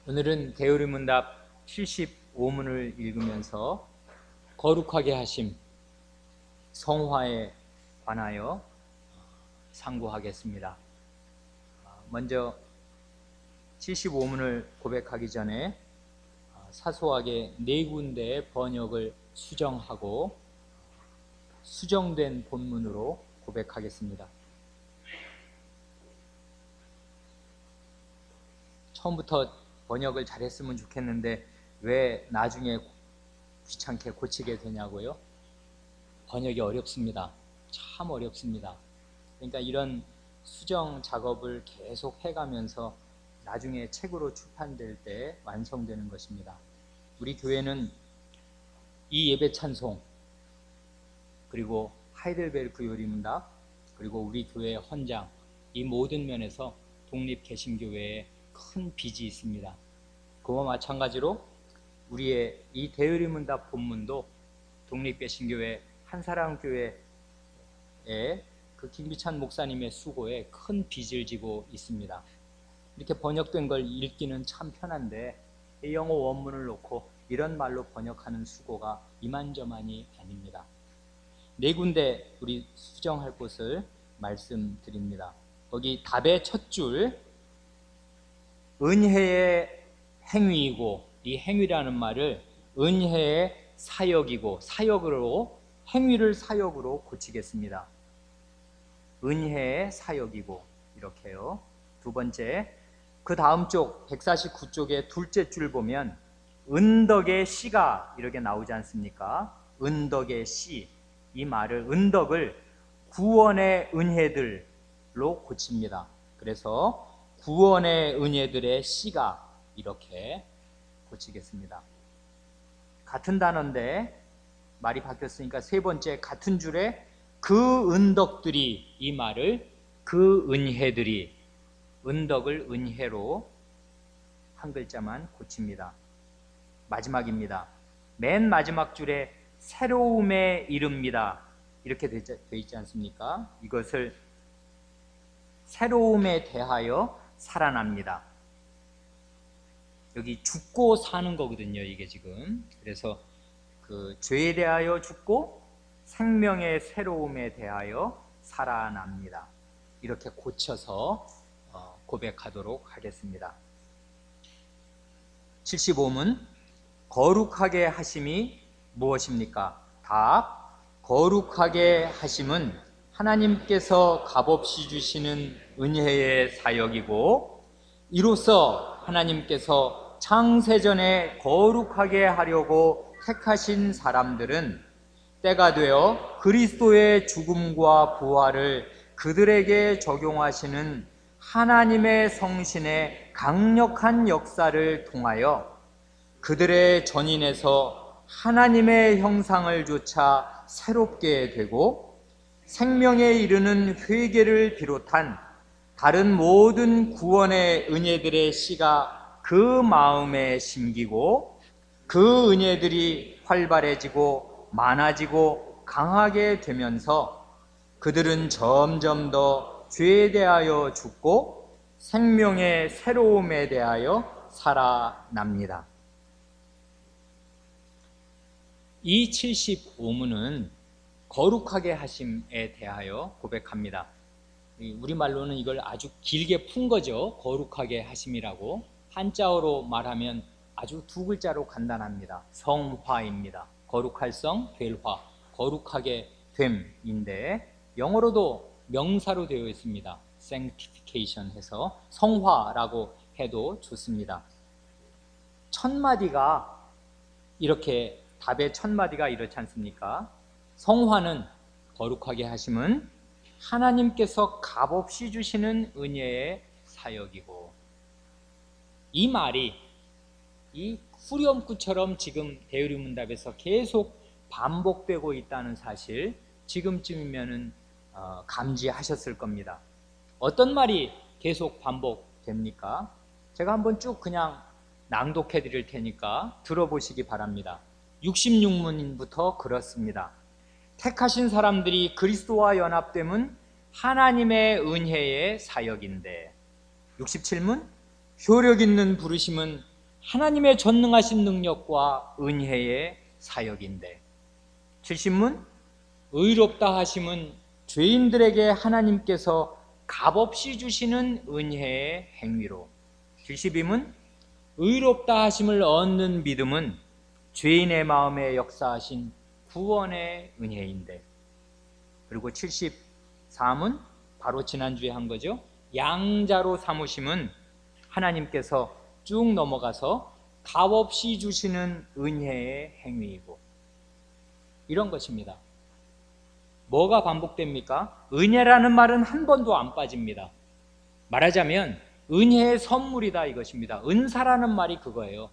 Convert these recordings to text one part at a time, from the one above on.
오늘은 대우리문답 75문을 읽으면서 거룩하게 하심, 성화에 관하여 상고하겠습니다. 먼저 75문을 고백하기 전에 사소하게 네 군데의 번역을 수정하고 수정된 본문으로 고백하겠습니다. 처음부터 번역을 잘했으면 좋겠는데 왜 나중에 귀찮게 고치게 되냐고요? 번역이 어렵습니다. 참 어렵습니다. 그러니까 이런 수정 작업을 계속 해가면서 나중에 책으로 출판될 때 완성되는 것입니다. 우리 교회는 이 예배 찬송, 그리고 하이델베르크 요리문답, 그리고 우리 교회의 헌장, 이 모든 면에서 독립개신교회의 큰 빚이 있습니다. 그와 마찬가지로 우리의 이 대우리문답 본문도 독립개신교회 한사랑교회의 그 김기찬 목사님의 수고에 큰 빚을 지고 있습니다. 이렇게 번역된 걸 읽기는 참 편한데 영어 원문을 놓고 이런 말로 번역하는 수고가 이만저만이 아닙니다. 네 군데 우리 수정할 곳을 말씀드립니다. 거기 답의 첫 줄, 은혜의 행위이고, 이 행위라는 말을 은혜의 사역이고, 사역으로, 행위를 사역으로 고치겠습니다. 은혜의 사역이고, 이렇게요. 두 번째, 그 다음 쪽 149쪽의 둘째 줄 보면 은덕의 씨가 이렇게 나오지 않습니까? 은덕의 씨, 이 말을, 은덕을 구원의 은혜들로 고칩니다. 그래서 구원의 은혜들의 씨가 이렇게 고치겠습니다. 같은 단어인데 말이 바뀌었으니까 세 번째 같은 줄에 그 은덕들이, 이 말을 그 은혜들이, 은덕을 은혜로 한 글자만 고칩니다. 마지막입니다. 맨 마지막 줄에 새로움에 이릅니다, 이렇게 되어 있지 않습니까? 이것을 새로움에 대하여 살아납니다. 여기 죽고 사는 거거든요, 이게 지금. 그래서 그 죄에 대하여 죽고 생명의 새로움에 대하여 살아납니다. 이렇게 고쳐서 고백하도록 하겠습니다. 75문, 거룩하게 하심이 무엇입니까? 답, 거룩하게 하심은 하나님께서 값없이 주시는 은혜의 사역이고, 이로써 하나님께서 창세전에 거룩하게 하려고 택하신 사람들은 때가 되어 그리스도의 죽음과 부활을 그들에게 적용하시는 하나님의 성신의 강력한 역사를 통하여 그들의 전인에서 하나님의 형상을 조차 새롭게 되고 생명에 이르는 회개를 비롯한 다른 모든 구원의 은혜들의 씨가 그 마음에 심기고 그 은혜들이 활발해지고 많아지고 강하게 되면서 그들은 점점 더 죄에 대하여 죽고 생명의 새로움에 대하여 살아납니다. 이 75문은 거룩하게 하심에 대하여 고백합니다. 우리말로는 이걸 아주 길게 푼 거죠. 거룩하게 하심이라고. 한자어로 말하면 아주 두 글자로 간단합니다. 성화입니다. 거룩할 성, 될 화, 거룩하게 됨인데 영어로도 명사로 되어 있습니다. sanctification 해서 성화라고 해도 좋습니다. 첫 마디가 이렇게, 답의 첫 마디가 이렇지 않습니까? 성화는, 거룩하게 하심은 하나님께서 값없이 주시는 은혜의 사역이고, 이 말이 이 후렴구처럼 지금 대우리문답에서 계속 반복되고 있다는 사실 지금쯤이면은 감지하셨을 겁니다. 어떤 말이 계속 반복됩니까? 제가 한번 쭉 그냥 낭독해 드릴 테니까 들어보시기 바랍니다. 66문부터 그렇습니다. 택하신 사람들이 그리스도와 연합됨은 하나님의 은혜의 사역인데, 67문, 효력 있는 부르심은 하나님의 전능하신 능력과 은혜의 사역인데, 70문 의롭다 하심은 죄인들에게 하나님께서 값없이 주시는 은혜의 행위로, 72문 의롭다 하심을 얻는 믿음은 죄인의 마음에 역사하신 구원의 은혜인데, 그리고 74문 바로 지난주에 한 거죠. 양자로 삼으심은 하나님께서 쭉 넘어가서 값없이 주시는 은혜의 행위이고, 이런 것입니다. 뭐가 반복됩니까? 은혜라는 말은 한 번도 안 빠집니다. 말하자면 은혜의 선물이다 이것입니다. 은사라는 말이 그거예요.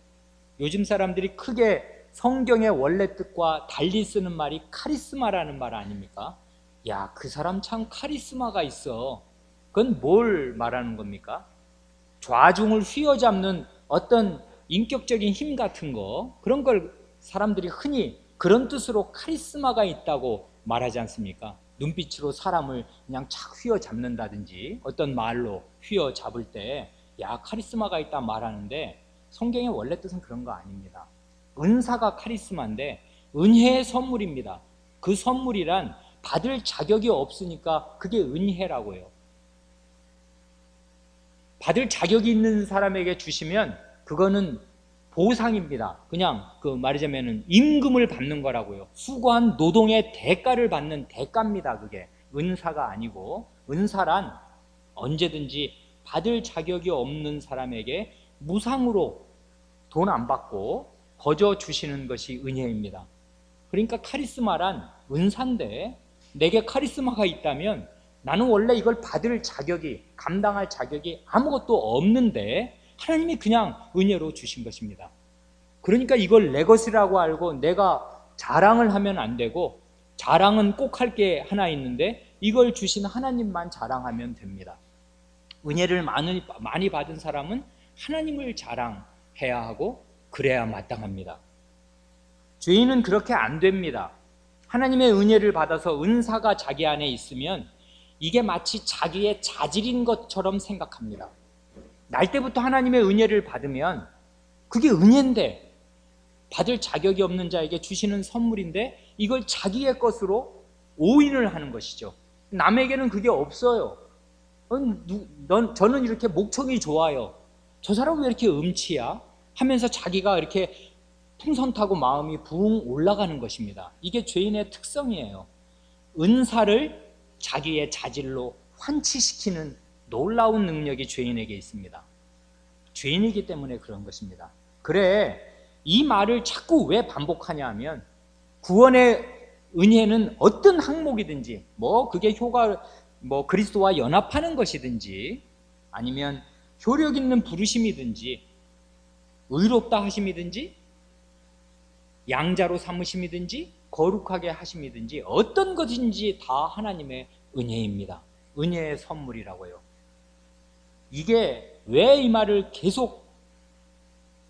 요즘 사람들이 크게 성경의 원래 뜻과 달리 쓰는 말이 카리스마라는 말 아닙니까? 야, 그 사람 참 카리스마가 있어. 그건 뭘 말하는 겁니까? 좌중을 휘어잡는 어떤 인격적인 힘 같은 거, 그런 걸 사람들이 흔히 그런 뜻으로 카리스마가 있다고 말하지 않습니까? 눈빛으로 사람을 그냥 착 휘어잡는다든지 어떤 말로 휘어잡을 때 야, 카리스마가 있다 말하는데, 성경의 원래 뜻은 그런 거 아닙니다. 은사가 카리스마인데 은혜의 선물입니다. 그 선물이란 받을 자격이 없으니까 그게 은혜라고요. 받을 자격이 있는 사람에게 주시면 그거는 보상입니다. 그냥 말하자면 임금을 받는 거라고요. 수고한 노동의 대가를 받는 대가입니다. 그게 은사가 아니고, 은사란 언제든지 받을 자격이 없는 사람에게 무상으로 돈 안 받고 거저 주시는 것이 은혜입니다. 그러니까 카리스마란 은사인데, 내게 카리스마가 있다면 나는 원래 이걸 받을 자격이, 감당할 자격이 아무것도 없는데 하나님이 그냥 은혜로 주신 것입니다. 그러니까 이걸 내 것이라고 알고 내가 자랑을 하면 안 되고, 자랑은 꼭 할 게 하나 있는데 이걸 주신 하나님만 자랑하면 됩니다. 은혜를 많이 받은 사람은 하나님을 자랑해야 하고 그래야 마땅합니다. 죄인은 그렇게 안 됩니다. 하나님의 은혜를 받아서 은사가 자기 안에 있으면 이게 마치 자기의 자질인 것처럼 생각합니다. 날 때부터 하나님의 은혜를 받으면 그게 은혜인데, 받을 자격이 없는 자에게 주시는 선물인데 이걸 자기의 것으로 오인을 하는 것이죠. 남에게는 그게 없어요. 저는 이렇게 목청이 좋아요. 저 사람은 왜 이렇게 음치야? 하면서 자기가 이렇게 풍선 타고 마음이 붕 올라가는 것입니다. 이게 죄인의 특성이에요. 은사를 자기의 자질로 환치시키는 놀라운 능력이 죄인에게 있습니다. 죄인이기 때문에 그런 것입니다. 그래, 이 말을 자꾸 왜 반복하냐 하면, 구원의 은혜는 어떤 항목이든지, 그게 그리스도와 연합하는 것이든지, 아니면 효력 있는 부르심이든지, 의롭다 하심이든지, 양자로 삼으심이든지, 거룩하게 하심이든지, 어떤 것인지 다 하나님의 은혜입니다. 은혜의 선물이라고요. 이게 왜 이 말을 계속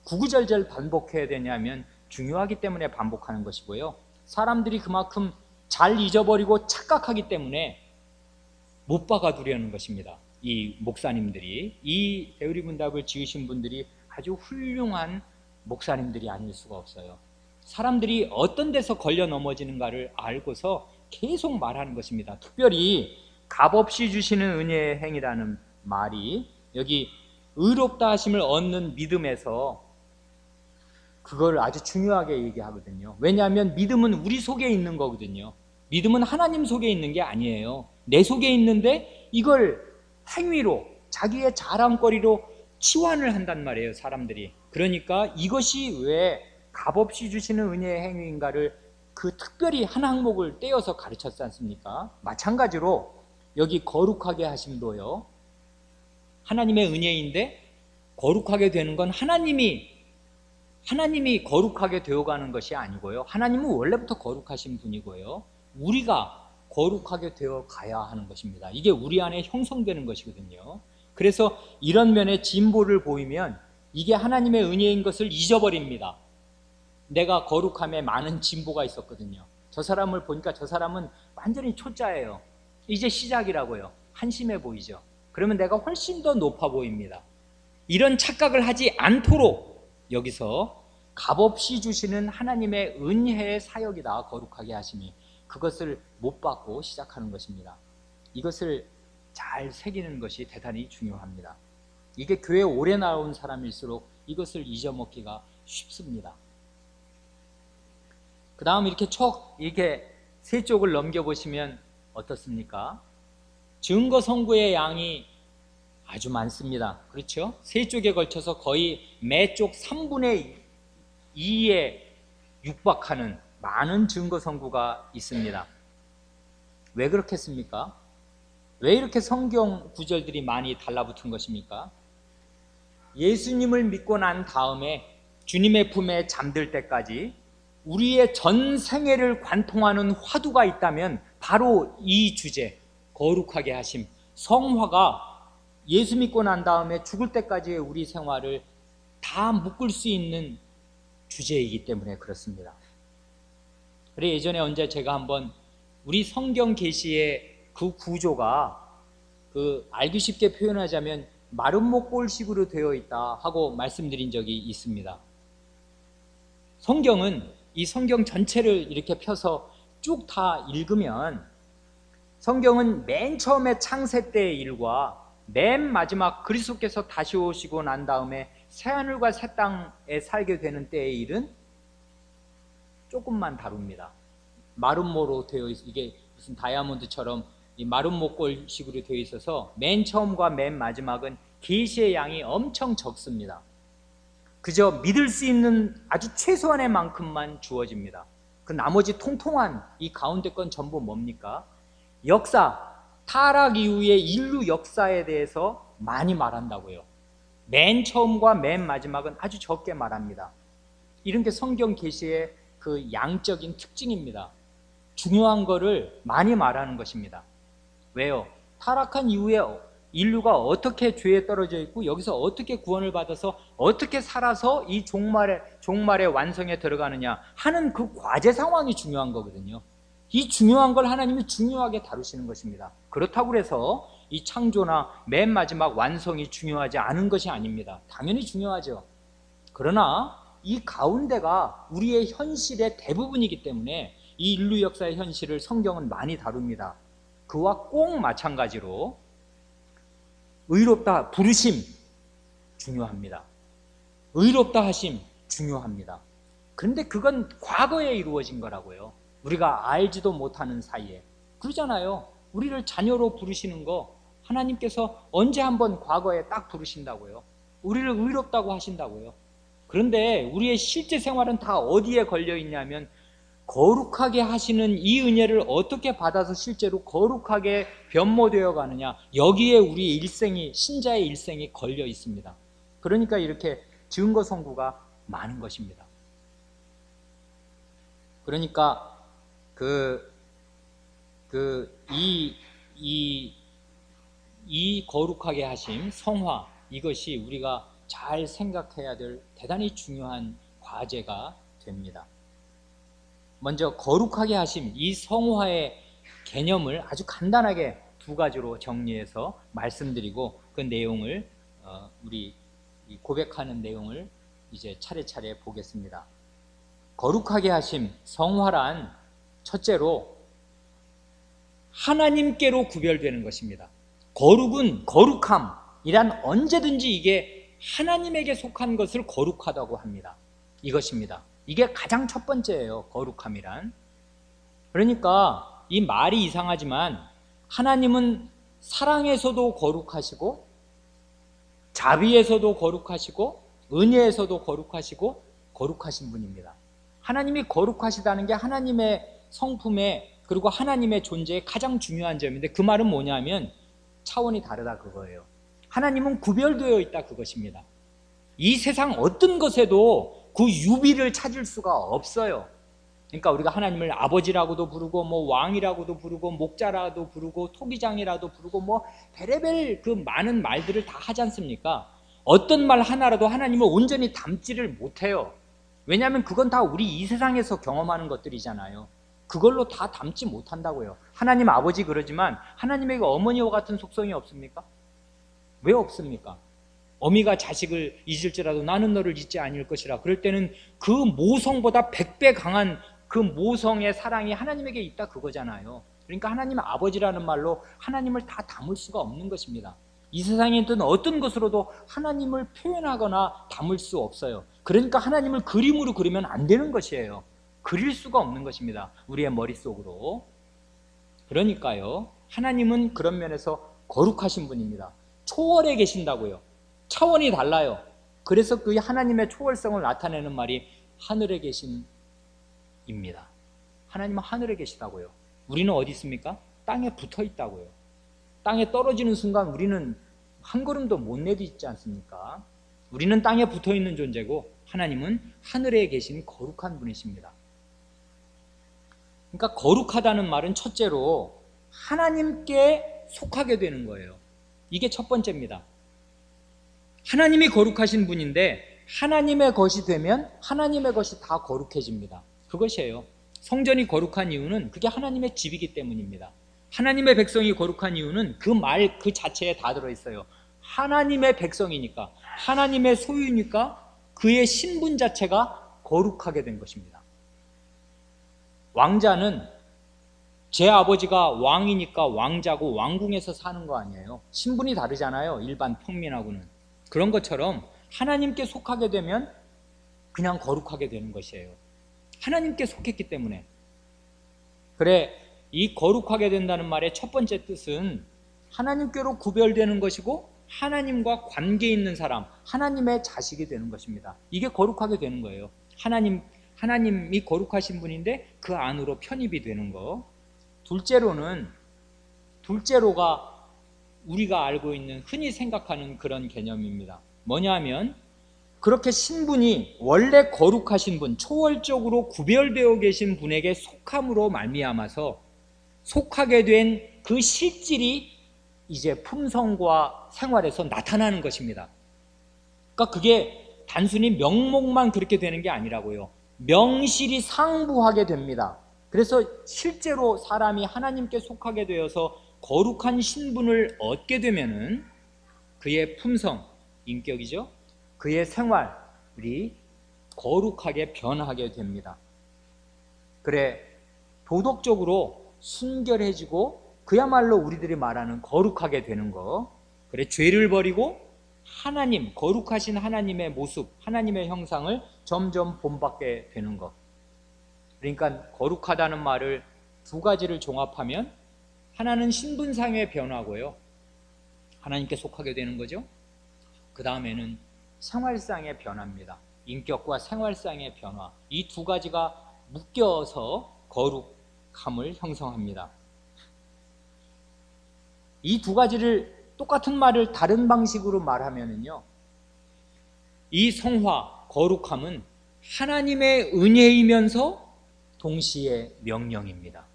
구구절절 반복해야 되냐면 중요하기 때문에 반복하는 것이고요. 사람들이 그만큼 잘 잊어버리고 착각하기 때문에 못 박아두려는 것입니다. 이 목사님들이, 이 대우리문답을 지으신 분들이 아주 훌륭한 목사님들이 아닐 수가 없어요. 사람들이 어떤 데서 걸려 넘어지는가를 알고서 계속 말하는 것입니다. 특별히 값없이 주시는 은혜의 행위라는 말이 여기 의롭다 하심을 얻는 믿음에서 그걸 아주 중요하게 얘기하거든요. 왜냐하면 믿음은 우리 속에 있는 거거든요. 믿음은 하나님 속에 있는 게 아니에요. 내 속에 있는데 이걸 행위로, 자기의 자랑거리로 치환을 한단 말이에요, 사람들이. 그러니까 이것이 왜 값없이 주시는 은혜의 행위인가를 특별히 한 항목을 떼어서 가르쳤지 않습니까? 마찬가지로 여기 거룩하게 하심도요, 하나님의 은혜인데 거룩하게 되는 건 하나님이 거룩하게 되어가는 것이 아니고요, 하나님은 원래부터 거룩하신 분이고요, 우리가 거룩하게 되어 가야 하는 것입니다. 이게 우리 안에 형성되는 것이거든요. 그래서 이런 면에 진보를 보이면 이게 하나님의 은혜인 것을 잊어버립니다. 내가 거룩함에 많은 진보가 있었거든요. 저 사람을 보니까 저 사람은 완전히 초짜예요. 이제 시작이라고요. 한심해 보이죠. 그러면 내가 훨씬 더 높아 보입니다. 이런 착각을 하지 않도록 여기서 값없이 주시는 하나님의 은혜의 사역이다, 거룩하게 하심이. 그것을 못 받고 시작하는 것입니다. 이것을 잘 새기는 것이 대단히 중요합니다. 이게 교회 오래 나온 사람일수록 이것을 잊어먹기가 쉽습니다. 그 다음 이렇게 세 쪽을 넘겨보시면 어떻습니까? 증거 선고의 양이 아주 많습니다. 그렇죠? 세 쪽에 걸쳐서 거의 매 쪽 3분의 2에 육박하는 많은 증거 선고가 있습니다. 왜 그렇겠습니까? 왜 이렇게 성경 구절들이 많이 달라붙은 것입니까? 예수님을 믿고 난 다음에 주님의 품에 잠들 때까지 우리의 전 생애를 관통하는 화두가 있다면 바로 이 주제, 거룩하게 하심, 성화가 예수 믿고 난 다음에 죽을 때까지의 우리 생활을 다 묶을 수 있는 주제이기 때문에 그렇습니다. 그래, 예전에 언제 제가 한번 우리 성경 계시의 그 구조가 알기 쉽게 표현하자면 마른 목골식으로 되어 있다 하고 말씀드린 적이 있습니다. 성경은 이 성경 전체를 이렇게 펴서 쭉 다 읽으면 성경은 맨 처음에 창세 때의 일과 맨 마지막 그리스도께서 다시 오시고 난 다음에 새하늘과 새 땅에 살게 되는 때의 일은 조금만 다룹니다. 마름모로 되어 있어, 이게 무슨 다이아몬드처럼 이 마름 목골식으로 되어 있어서 맨 처음과 맨 마지막은 계시의 양이 엄청 적습니다. 그저 믿을 수 있는 아주 최소한의 만큼만 주어집니다. 그 나머지 통통한 이 가운데 건 전부 뭡니까? 역사, 타락 이후의 인류 역사에 대해서 많이 말한다고요. 맨 처음과 맨 마지막은 아주 적게 말합니다. 이런 게 성경 계시의 그 양적인 특징입니다. 중요한 거를 많이 말하는 것입니다. 왜요? 타락한 이후에 인류가 어떻게 죄에 떨어져 있고 여기서 어떻게 구원을 받아서 어떻게 살아서 이 종말의 완성에 들어가느냐 하는 그 과제 상황이 중요한 거거든요. 이 중요한 걸 하나님이 중요하게 다루시는 것입니다. 그렇다고 해서 이 창조나 맨 마지막 완성이 중요하지 않은 것이 아닙니다. 당연히 중요하죠. 그러나 이 가운데가 우리의 현실의 대부분이기 때문에 이 인류 역사의 현실을 성경은 많이 다룹니다. 그와 꼭 마찬가지로 의롭다 부르심 중요합니다. 의롭다 하심 중요합니다. 그런데 그건 과거에 이루어진 거라고요. 우리가 알지도 못하는 사이에. 그러잖아요. 우리를 자녀로 부르시는 거 하나님께서 언제 한번 과거에 딱 부르신다고요. 우리를 의롭다고 하신다고요. 그런데 우리의 실제 생활은 다 어디에 걸려 있냐면 거룩하게 하시는 이 은혜를 어떻게 받아서 실제로 거룩하게 변모되어 가느냐, 여기에 우리 일생이, 신자의 일생이 걸려 있습니다. 그러니까 이렇게 증거 선고가 많은 것입니다. 그러니까 이 거룩하게 하심, 성화, 이것이 우리가 잘 생각해야 될 대단히 중요한 과제가 됩니다. 먼저 거룩하게 하심, 이 성화의 개념을 아주 간단하게 두 가지로 정리해서 말씀드리고 그 내용을 우리 고백하는 내용을 이제 차례차례 보겠습니다. 거룩하게 하심, 성화란 첫째로 하나님께로 구별되는 것입니다. 거룩은 거룩함이란 언제든지 이게 하나님에게 속한 것을 거룩하다고 합니다. 이것입니다. 이게 가장 첫 번째예요. 거룩함이란. 그러니까 이 말이 이상하지만 하나님은 사랑에서도 거룩하시고 자비에서도 거룩하시고 은혜에서도 거룩하시고 거룩하신 분입니다. 하나님이 거룩하시다는 게 하나님의 성품에 그리고 하나님의 존재에 가장 중요한 점인데 그 말은 뭐냐면 차원이 다르다 그거예요. 하나님은 구별되어 있다 그것입니다. 이 세상 어떤 것에도 그 유비를 찾을 수가 없어요. 그러니까 우리가 하나님을 아버지라고도 부르고 뭐 왕이라고도 부르고 목자라도 부르고 토기장이라도 부르고 뭐 별의별 그 많은 말들을 다 하지 않습니까? 어떤 말 하나라도 하나님을 온전히 담지를 못해요. 왜냐하면 그건 다 우리 이 세상에서 경험하는 것들이잖아요. 그걸로 다 담지 못한다고요. 하나님 아버지 그러지만 하나님에게 어머니와 같은 속성이 없습니까? 왜 없습니까? 어미가 자식을 잊을지라도 나는 너를 잊지 아니할 것이라. 그럴 때는 그 모성보다 100배 강한 그 모성의 사랑이 하나님에게 있다 그거잖아요. 그러니까 하나님 아버지라는 말로 하나님을 다 담을 수가 없는 것입니다. 이 세상에 있던 어떤 것으로도 하나님을 표현하거나 담을 수 없어요. 그러니까 하나님을 그림으로 그리면 안 되는 것이에요. 그릴 수가 없는 것입니다. 우리의 머릿속으로. 그러니까요, 하나님은 그런 면에서 거룩하신 분입니다. 초월에 계신다고요. 차원이 달라요. 그래서 그 하나님의 초월성을 나타내는 말이 하늘에 계신입니다. 하나님은 하늘에 계시다고요. 우리는 어디 있습니까? 땅에 붙어 있다고요. 땅에 떨어지는 순간 우리는 한 걸음도 못 내딛지 않습니까? 우리는 땅에 붙어 있는 존재고 하나님은 하늘에 계신 거룩한 분이십니다. 그러니까 거룩하다는 말은 첫째로 하나님께 속하게 되는 거예요. 이게 첫 번째입니다. 하나님이 거룩하신 분인데 하나님의 것이 되면 하나님의 것이 다 거룩해집니다. 그것이에요. 성전이 거룩한 이유는 그게 하나님의 집이기 때문입니다. 하나님의 백성이 거룩한 이유는 그 말 그 자체에 다 들어있어요. 하나님의 백성이니까, 하나님의 소유니까 그의 신분 자체가 거룩하게 된 것입니다. 왕자는 제 아버지가 왕이니까 왕자고 왕궁에서 사는 거 아니에요. 신분이 다르잖아요. 일반 평민하고는. 그런 것처럼 하나님께 속하게 되면 그냥 거룩하게 되는 것이에요. 하나님께 속했기 때문에. 그래, 이 거룩하게 된다는 말의 첫 번째 뜻은 하나님께로 구별되는 것이고 하나님과 관계 있는 사람, 하나님의 자식이 되는 것입니다. 이게 거룩하게 되는 거예요. 하나님이 거룩하신 분인데 그 안으로 편입이 되는 거. 둘째로가 우리가 알고 있는 흔히 생각하는 그런 개념입니다. 뭐냐면 그렇게 신분이 원래 거룩하신 분, 초월적으로 구별되어 계신 분에게 속함으로 말미암아서 속하게 된 그 실질이 이제 품성과 생활에서 나타나는 것입니다. 그러니까 그게 단순히 명목만 그렇게 되는 게 아니라고요. 명실이 상부하게 됩니다. 그래서 실제로 사람이 하나님께 속하게 되어서 거룩한 신분을 얻게 되면은 그의 품성, 인격이죠. 그의 생활이 거룩하게 변하게 됩니다. 그래, 도덕적으로 순결해지고 그야말로 우리들이 말하는 거룩하게 되는 거. 그래, 죄를 버리고 하나님, 거룩하신 하나님의 모습, 하나님의 형상을 점점 본받게 되는 것. 그러니까 거룩하다는 말을 두 가지를 종합하면 하나는 신분상의 변화고요. 하나님께 속하게 되는 거죠. 그 다음에는 생활상의 변화입니다. 인격과 생활상의 변화. 이 두 가지가 묶여서 거룩함을 형성합니다. 이 두 가지를 똑같은 말을 다른 방식으로 말하면은요, 이 성화, 거룩함은 하나님의 은혜이면서 동시에 명령입니다.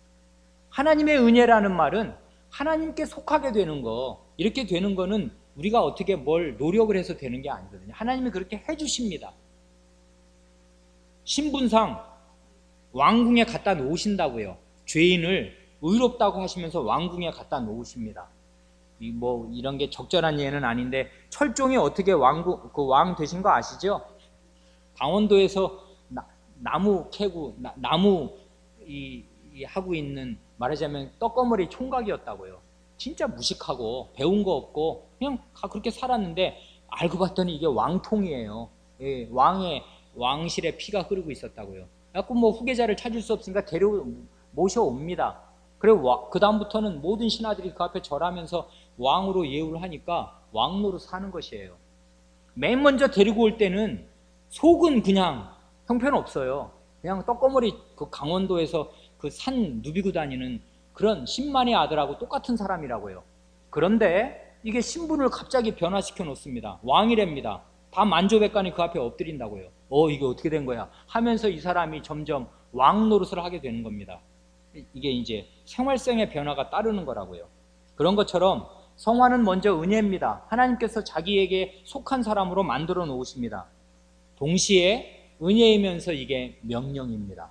하나님의 은혜라는 말은 하나님께 속하게 되는 거, 이렇게 되는 거는 우리가 어떻게 뭘 노력을 해서 되는 게 아니거든요. 하나님이 그렇게 해주십니다. 신분상 왕궁에 갖다 놓으신다고요. 죄인을 의롭다고 하시면서 왕궁에 갖다 놓으십니다. 이런 게 적절한 예는 아닌데 철종이 어떻게 왕 되신 거 아시죠? 강원도에서 나무 캐고 나무 하고 있는, 말하자면 떡거머리 총각이었다고요. 진짜 무식하고 배운 거 없고 그냥 그렇게 살았는데 알고 봤더니 이게 왕통이에요. 예, 왕실의 피가 흐르고 있었다고요. 그래서 후계자를 찾을 수 없으니까 모셔옵니다. 그리고 그 다음부터는 모든 신하들이 그 앞에 절하면서 왕으로 예우를 하니까 왕노로 사는 것이에요. 맨 먼저 데리고 올 때는 속은 그냥 형편없어요. 그냥 떡거머리 그 강원도에서 그 산 누비고 다니는 그런 신만의 아들하고 똑같은 사람이라고요. 그런데 이게 신분을 갑자기 변화시켜 놓습니다. 왕이랍니다. 다 만조백관이 그 앞에 엎드린다고요. 이게 어떻게 된 거야 하면서 이 사람이 점점 왕 노릇을 하게 되는 겁니다. 이게 이제 생활성의 변화가 따르는 거라고요. 그런 것처럼 성화는 먼저 은혜입니다. 하나님께서 자기에게 속한 사람으로 만들어 놓으십니다. 동시에 은혜이면서 이게 명령입니다.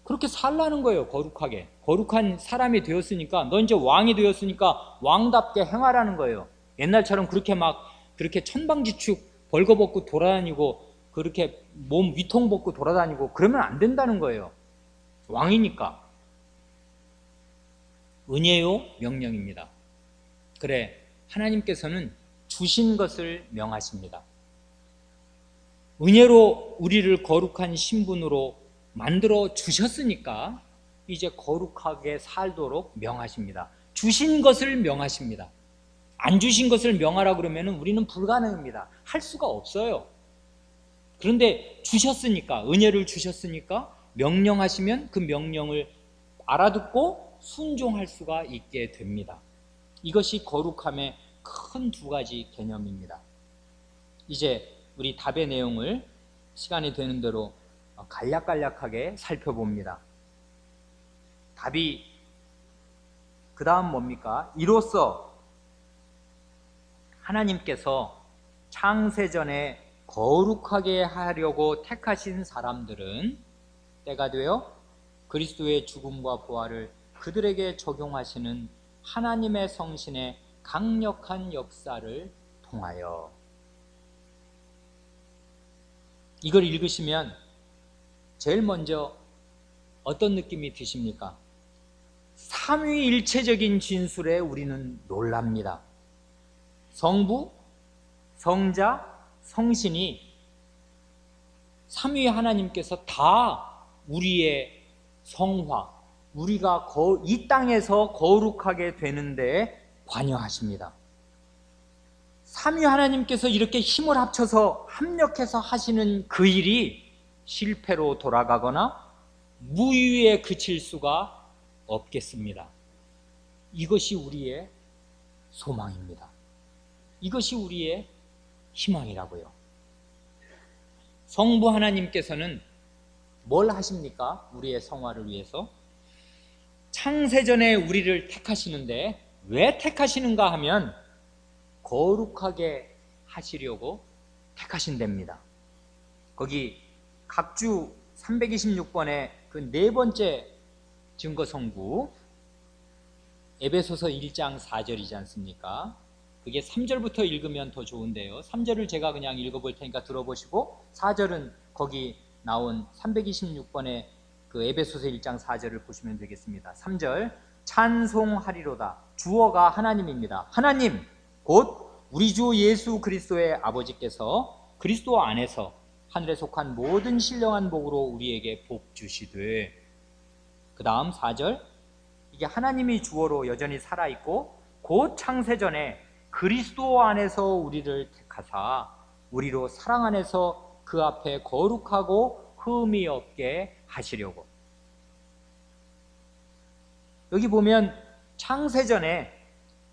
그렇게 살라는 거예요. 거룩하게. 거룩한 사람이 되었으니까, 너 이제 왕이 되었으니까 왕답게 행하라는 거예요. 옛날처럼 그렇게 막 그렇게 천방지축 벌거벗고 돌아다니고 그렇게 몸 위통 벗고 돌아다니고 그러면 안 된다는 거예요. 왕이니까. 은혜요 명령입니다. 그래, 하나님께서는 주신 것을 명하십니다. 은혜로 우리를 거룩한 신분으로 만들어 주셨으니까 이제 거룩하게 살도록 명하십니다. 주신 것을 명하십니다. 안 주신 것을 명하라 그러면 우리는 불가능합니다. 할 수가 없어요. 그런데 주셨으니까, 은혜를 주셨으니까 명령하시면 그 명령을 알아듣고 순종할 수가 있게 됩니다. 이것이 거룩함의 큰 두 가지 개념입니다. 이제 우리 답의 내용을 시간이 되는 대로 간략간략하게 살펴봅니다. 답이 그 다음 뭡니까? 이로써 하나님께서 창세전에 거룩하게 하려고 택하신 사람들은 때가 되어 그리스도의 죽음과 부활을 그들에게 적용하시는 하나님의 성신의 강력한 역사를 통하여. 이걸 읽으시면 제일 먼저 어떤 느낌이 드십니까? 삼위일체적인 진술에 우리는 놀랍니다. 성부, 성자, 성신이 삼위 하나님께서 다 우리의 성화, 우리가 이 땅에서 거룩하게 되는데 관여하십니다. 삼위 하나님께서 이렇게 힘을 합쳐서 합력해서 하시는 그 일이 실패로 돌아가거나 무위에 그칠 수가 없겠습니다. 이것이 우리의 소망입니다. 이것이 우리의 희망이라고요. 성부 하나님께서는 뭘 하십니까? 우리의 성화를 위해서 창세전에 우리를 택하시는데 왜 택하시는가 하면 거룩하게 하시려고 택하신답니다. 거기 각주 326번의 그 네 번째 증거성구 에베소서 1장 4절이지 않습니까? 그게 3절부터 읽으면 더 좋은데요. 3절을 제가 그냥 읽어볼 테니까 들어보시고 4절은 거기 나온 326번의 그 에베소서 1장 4절을 보시면 되겠습니다. 3절 찬송하리로다. 주어가 하나님입니다. 하나님 곧 우리 주 예수 그리스도의 아버지께서 그리스도 안에서 하늘에 속한 모든 신령한 복으로 우리에게 복 주시되. 그 다음 4절 이게 하나님이 주어로 여전히 살아있고 곧 창세전에 그리스도 안에서 우리를 택하사 우리로 사랑 안에서 그 앞에 거룩하고 흠이 없게 하시려고. 여기 보면 창세전에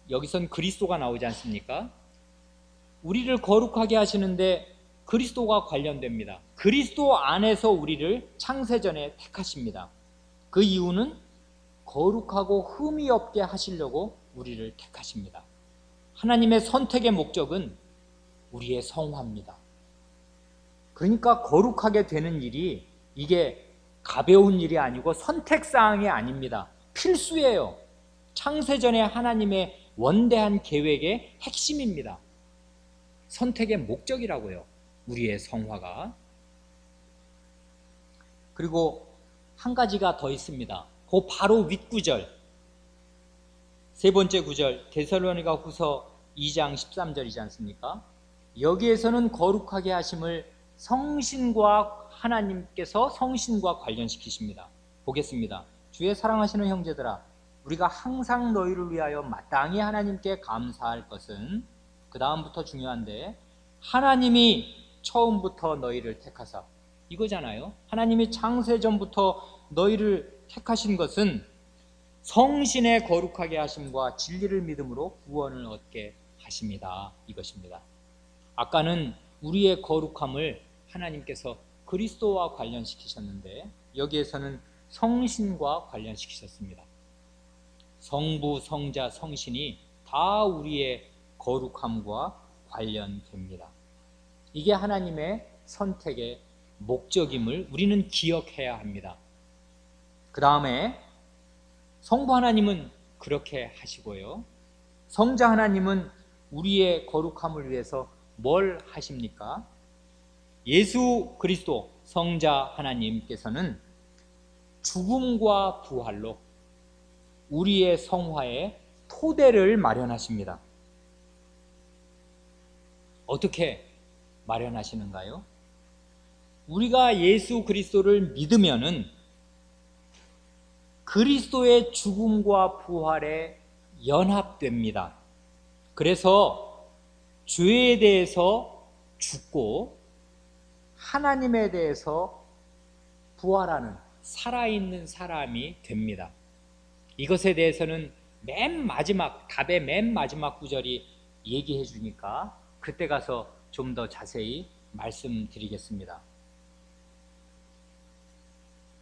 여기선 그리스도가 나오지 않습니까? 우리를 거룩하게 하시는데 그리스도가 관련됩니다. 그리스도 안에서 우리를 창세전에 택하십니다. 그 이유는 거룩하고 흠이 없게 하시려고 우리를 택하십니다. 하나님의 선택의 목적은 우리의 성화입니다. 그러니까 거룩하게 되는 일이 이게 가벼운 일이 아니고 선택사항이 아닙니다. 필수예요. 창세전에 하나님의 원대한 계획의 핵심입니다. 선택의 목적이라고요. 우리의 성화가. 그리고 한 가지가 더 있습니다. 그 바로 윗구절 세 번째 구절 데살로니가 후서 2장 13절이지 않습니까? 여기에서는 거룩하게 하심을 성신과 하나님께서 성신과 관련시키십니다. 보겠습니다. 주의 사랑하시는 형제들아, 우리가 항상 너희를 위하여 마땅히 하나님께 감사할 것은, 그 다음부터 중요한데, 하나님이 처음부터 너희를 택하사, 이거잖아요. 하나님이 창세전부터 너희를 택하신 것은 성신의 거룩하게 하심과 진리를 믿음으로 구원을 얻게 하십니다. 이것입니다. 아까는 우리의 거룩함을 하나님께서 그리스도와 관련시키셨는데 여기에서는 성신과 관련시키셨습니다. 성부, 성자, 성신이 다 우리의 거룩함과 관련됩니다. 이게 하나님의 선택의 목적임을 우리는 기억해야 합니다. 그 다음에 성부 하나님은 그렇게 하시고요. 성자 하나님은 우리의 거룩함을 위해서 뭘 하십니까? 예수 그리스도 성자 하나님께서는 죽음과 부활로 우리의 성화에 토대를 마련하십니다. 어떻게 마련하시는가요? 우리가 예수 그리스도를 믿으면은 그리스도의 죽음과 부활에 연합됩니다. 그래서 죄에 대해서 죽고 하나님에 대해서 부활하는 살아있는 사람이 됩니다. 이것에 대해서는 답의 맨 마지막 구절이 얘기해 주니까 그때 가서 좀 더 자세히 말씀드리겠습니다.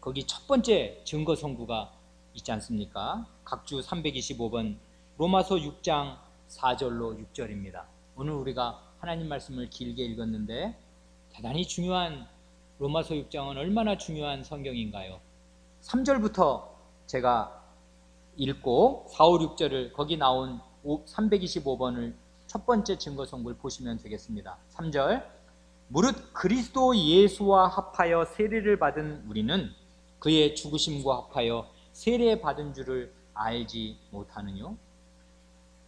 거기 첫 번째 증거 선구가 있지 않습니까? 각주 325번 로마서 6장 4절로 6절입니다. 오늘 우리가 하나님 말씀을 길게 읽었는데 대단히 중요한 로마서 6장은 얼마나 중요한 성경인가요? 3절부터 제가 읽고 4, 5, 6절을 거기 나온 325번을 첫 번째 증거 선구를 보시면 되겠습니다. 3절 무릇 그리스도 예수와 합하여 세례를 받은 우리는 그의 죽으심과 합하여 세례 받은 줄을 알지 못하느뇨?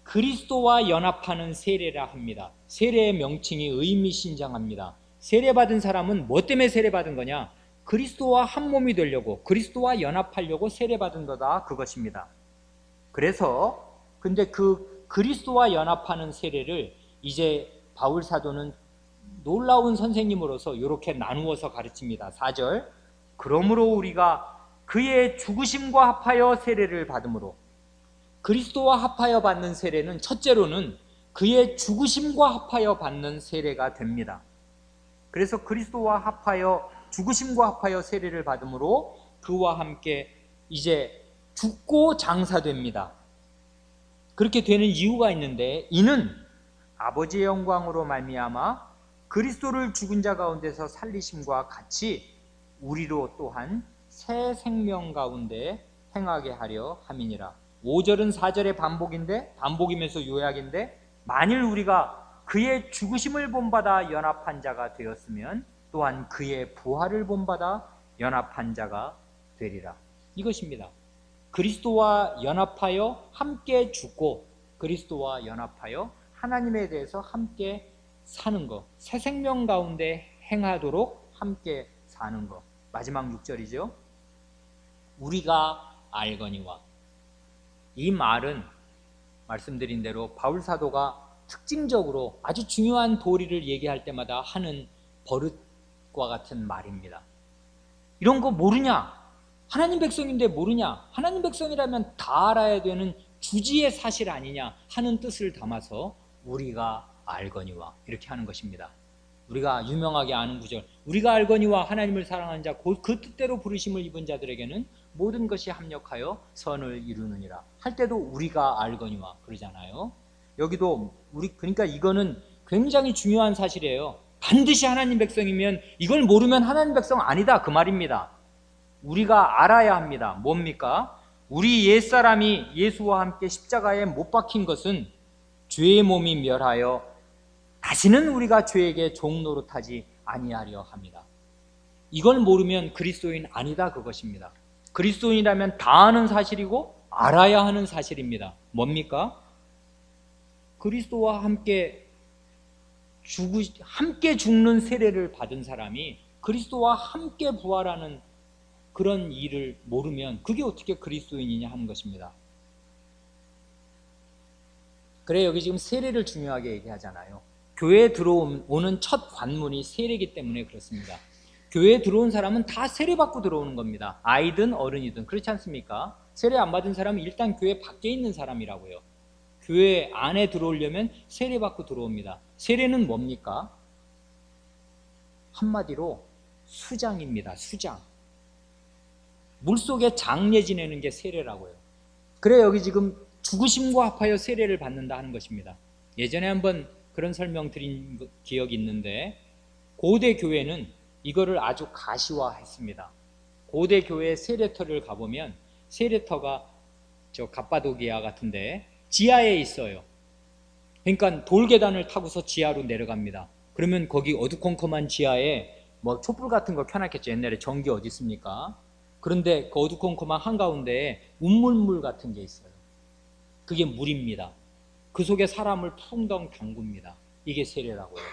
그리스도와 연합하는 세례라 합니다. 세례의 명칭이 의미심장합니다. 세례 받은 사람은 뭐 때문에 세례 받은 거냐? 그리스도와 한 몸이 되려고, 그리스도와 연합하려고 세례 받은 거다, 그것입니다. 그래서 근데 그 그리스도와 연합하는 세례를 이제 바울 사도는 놀라운 선생님으로서 이렇게 나누어서 가르칩니다. 4절 그러므로 우리가 그의 죽으심과 합하여 세례를 받음으로, 그리스도와 합하여 받는 세례는 첫째로는 그의 죽으심과 합하여 받는 세례가 됩니다. 그래서 그리스도와 합하여 죽으심과 합하여 세례를 받음으로 그와 함께 이제 죽고 장사됩니다. 그렇게 되는 이유가 있는데 이는 아버지의 영광으로 말미암아 그리스도를 죽은 자 가운데서 살리심과 같이 우리로 또한 새 생명 가운데 행하게 하려 함이니라. 5절은 4절의 반복이면서 요약인데 만일 우리가 그의 죽으심을 본받아 연합한 자가 되었으면 또한 그의 부활을 본받아 연합한 자가 되리라. 이것입니다. 그리스도와 연합하여 함께 죽고 그리스도와 연합하여 하나님에 대해서 함께 사는 것, 새 생명 가운데 행하도록 함께 사는 것. 마지막 6절이죠. 우리가 알거니와. 이 말은 말씀드린 대로 바울 사도가 특징적으로 아주 중요한 도리를 얘기할 때마다 하는 버릇과 같은 말입니다. 이런 거 모르냐? 하나님 백성인데 모르냐? 하나님 백성이라면 다 알아야 되는 주지의 사실 아니냐 하는 뜻을 담아서 우리가 알거니와 이렇게 하는 것입니다. 우리가 유명하게 아는 구절, 우리가 알거니와 하나님을 사랑하는 자 곧 그 뜻대로 부르심을 입은 자들에게는 모든 것이 합력하여 선을 이루느니라 할 때도 우리가 알거니와 그러잖아요. 여기도 그러니까 이거는 굉장히 중요한 사실이에요. 반드시 하나님 백성이면, 이걸 모르면 하나님 백성 아니다 그 말입니다. 우리가 알아야 합니다. 뭡니까? 우리 옛사람이 예수와 함께 십자가에 못 박힌 것은 죄의 몸이 멸하여 다시는 우리가 죄에게 종 노릇하지 아니하려 합니다. 이걸 모르면 그리스도인 아니다 그것입니다. 그리스도인이라면 다 아는 사실이고 알아야 하는 사실입니다. 뭡니까? 그리스도와 함께 죽는 세례를 받은 사람이 그리스도와 함께 부활하는 그런 일을 모르면 그게 어떻게 그리스도인이냐 하는 것입니다. 그래 여기 지금 세례를 중요하게 얘기하잖아요. 교회에 들어오는 첫 관문이 세례이기 때문에 그렇습니다. 교회에 들어온 사람은 다 세례받고 들어오는 겁니다. 아이든 어른이든 그렇지 않습니까? 세례 안 받은 사람은 일단 교회 밖에 있는 사람이라고요. 교회 안에 들어오려면 세례받고 들어옵니다. 세례는 뭡니까? 한마디로 수장입니다. 수장. 물속에 장례 지내는 게 세례라고요. 그래 여기 지금 죽으심과 합하여 세례를 받는다 하는 것입니다. 예전에 한번 그런 설명 드린 기억이 있는데 고대 교회는 이거를 아주 가시화했습니다. 고대 교회 세례터를 가보면 세례터가 저 갑바도기아 같은데 지하에 있어요. 그러니까 돌계단을 타고서 지하로 내려갑니다. 그러면 거기 어두컴컴한 지하에 뭐 촛불 같은 거 켜놨겠죠. 옛날에 전기 어디 있습니까? 그런데 그 어두컴컴한 한가운데에 운물물 같은 게 있어요. 그게 물입니다. 그 속에 사람을 풍덩 담굽니다. 이게 세례라고요.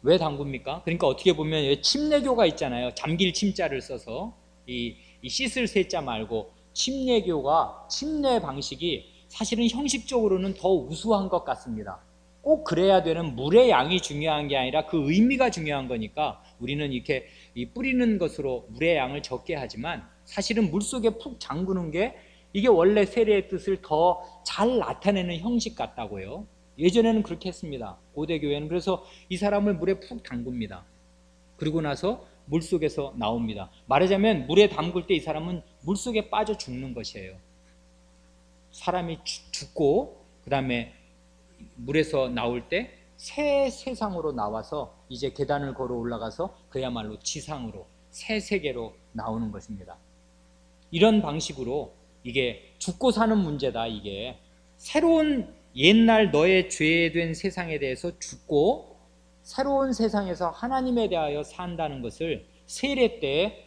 왜 담굽니까? 그러니까 어떻게 보면 침례교가 있잖아요. 잠길 침자를 써서 이 씻을 세자 말고 침례교가 침례 방식이 사실은 형식적으로는 더 우수한 것 같습니다. 꼭 그래야 되는 물의 양이 중요한 게 아니라 그 의미가 중요한 거니까 우리는 이렇게 뿌리는 것으로 물의 양을 적게 하지만 사실은 물속에 푹 잠그는 게 이게 원래 세례의 뜻을 더 잘 나타내는 형식 같다고요. 예전에는 그렇게 했습니다. 고대 교회는. 그래서 이 사람을 물에 푹 담굽니다. 그리고 나서 물속에서 나옵니다. 말하자면 물에 담글 때 이 사람은 물속에 빠져 죽는 것이에요. 사람이 죽고 그 다음에 물에서 나올 때 새 세상으로 나와서 이제 계단을 걸어 올라가서 그야말로 지상으로 새 세계로 나오는 것입니다. 이런 방식으로 이게 죽고 사는 문제다. 이게 새로운 옛날 너의 죄된 세상에 대해서 죽고 새로운 세상에서 하나님에 대하여 산다는 것을 세례 때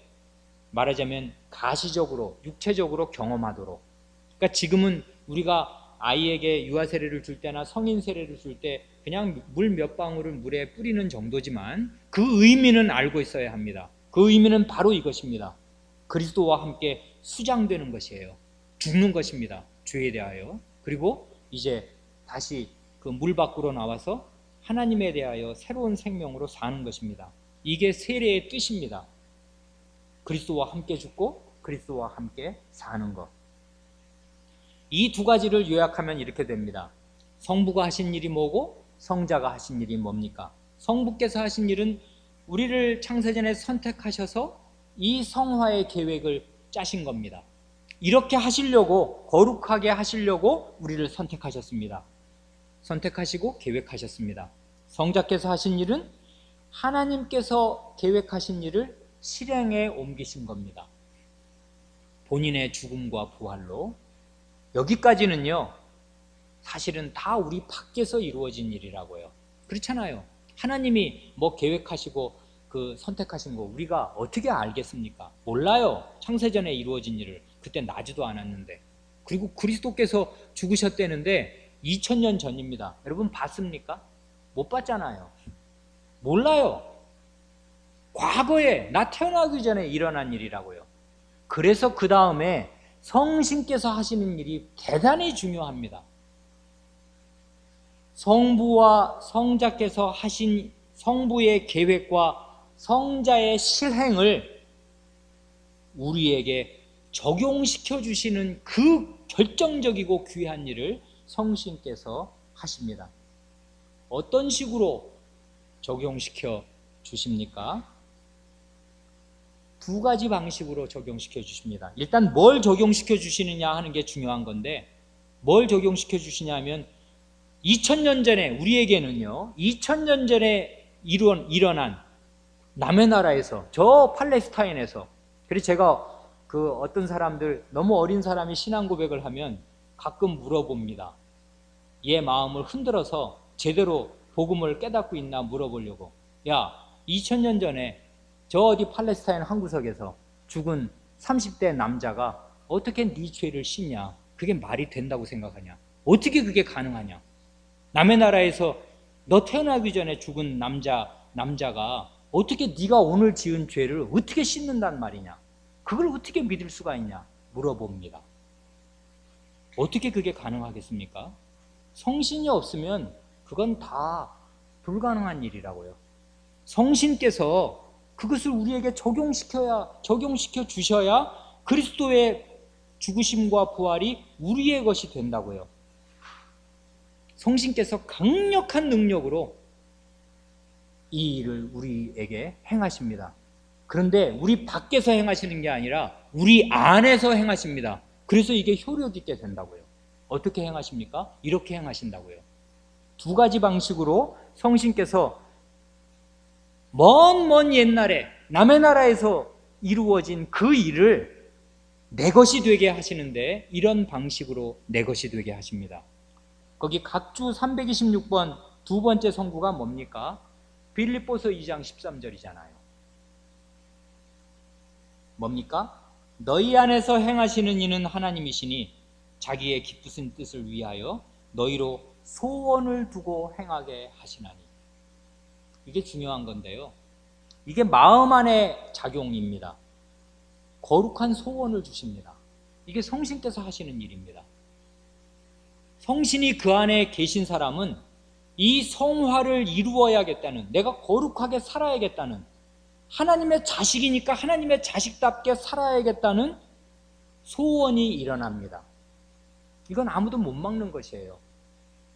말하자면 가시적으로 육체적으로 경험하도록. 그러니까 지금은 우리가 아이에게 유아 세례를 줄 때나 성인 세례를 줄 때 그냥 물 몇 방울을 물에 뿌리는 정도지만 그 의미는 알고 있어야 합니다. 그 의미는 바로 이것입니다. 그리스도와 함께 수장되는 것이에요. 죽는 것입니다. 죄에 대하여. 그리고 이제 다시 그 물 밖으로 나와서 하나님에 대하여 새로운 생명으로 사는 것입니다. 이게 세례의 뜻입니다. 그리스도와 함께 죽고 그리스도와 함께 사는 것. 이 두 가지를 요약하면 이렇게 됩니다. 성부가 하신 일이 뭐고 성자가 하신 일이 뭡니까? 성부께서 하신 일은 우리를 창세전에 선택하셔서 이 성화의 계획을 짜신 겁니다. 이렇게 하시려고, 거룩하게 하시려고 우리를 선택하셨습니다. 선택하시고 계획하셨습니다. 성자께서 하신 일은 하나님께서 계획하신 일을 실행에 옮기신 겁니다. 본인의 죽음과 부활로. 여기까지는요, 사실은 다 우리 밖에서 이루어진 일이라고요. 그렇잖아요. 하나님이 뭐 계획하시고 그 선택하신 거 우리가 어떻게 알겠습니까? 몰라요. 창세전에 이루어진 일을. 그때 나지도 않았는데. 그리고 그리스도께서 죽으셨다는데 2000년 전입니다. 여러분 봤습니까? 못 봤잖아요. 몰라요. 과거에 나 태어나기 전에 일어난 일이라고요. 그래서 그 다음에 성신께서 하시는 일이 대단히 중요합니다. 성부와 성자께서 하신 성부의 계획과 성자의 실행을 우리에게 적용시켜 주시는 그 결정적이고 귀한 일을 성신께서 하십니다. 어떤 식으로 적용시켜 주십니까? 두 가지 방식으로 적용시켜 주십니다. 일단 뭘 적용시켜 주시느냐 하는 게 중요한 건데, 뭘 적용시켜 주시냐면 2000년 전에 우리에게는요, 2000년 전에 일어난 남의 나라에서, 저 팔레스타인에서, 그래서 제가 그 어떤 사람들, 너무 어린 사람이 신앙 고백을 하면 가끔 물어봅니다. 얘 마음을 흔들어서 제대로 복음을 깨닫고 있나 물어보려고. 야, 2000년 전에 저 어디 팔레스타인 한 구석에서 죽은 30대 남자가 어떻게 네 죄를 씻냐? 그게 말이 된다고 생각하냐? 어떻게 그게 가능하냐? 남의 나라에서 너 태어나기 전에 죽은 남자가 어떻게 네가 오늘 지은 죄를 어떻게 씻는단 말이냐? 그걸 어떻게 믿을 수가 있냐? 물어봅니다. 어떻게 그게 가능하겠습니까? 성신이 없으면 그건 다 불가능한 일이라고요. 성신께서 그것을 우리에게 적용시켜 주셔야 그리스도의 죽으심과 부활이 우리의 것이 된다고요. 성신께서 강력한 능력으로 이 일을 우리에게 행하십니다. 그런데 우리 밖에서 행하시는 게 아니라 우리 안에서 행하십니다. 그래서 이게 효력 있게 된다고요. 어떻게 행하십니까? 이렇게 행하신다고요. 두 가지 방식으로 성신께서 먼 옛날에 남의 나라에서 이루어진 그 일을 내 것이 되게 하시는데, 이런 방식으로 내 것이 되게 하십니다. 거기 각주 326번 두 번째 성구가 뭡니까? 빌립보서 2장 13절이잖아요. 뭡니까? 너희 안에서 행하시는 이는 하나님이시니 자기의 기쁘신 뜻을 위하여 너희로 소원을 두고 행하게 하시나니. 이게 중요한 건데요. 이게 마음 안의 작용입니다. 거룩한 소원을 주십니다. 이게 성신께서 하시는 일입니다. 성신이 그 안에 계신 사람은 이 성화를 이루어야겠다는, 내가 거룩하게 살아야겠다는, 하나님의 자식이니까 하나님의 자식답게 살아야겠다는 소원이 일어납니다. 이건 아무도 못 막는 것이에요.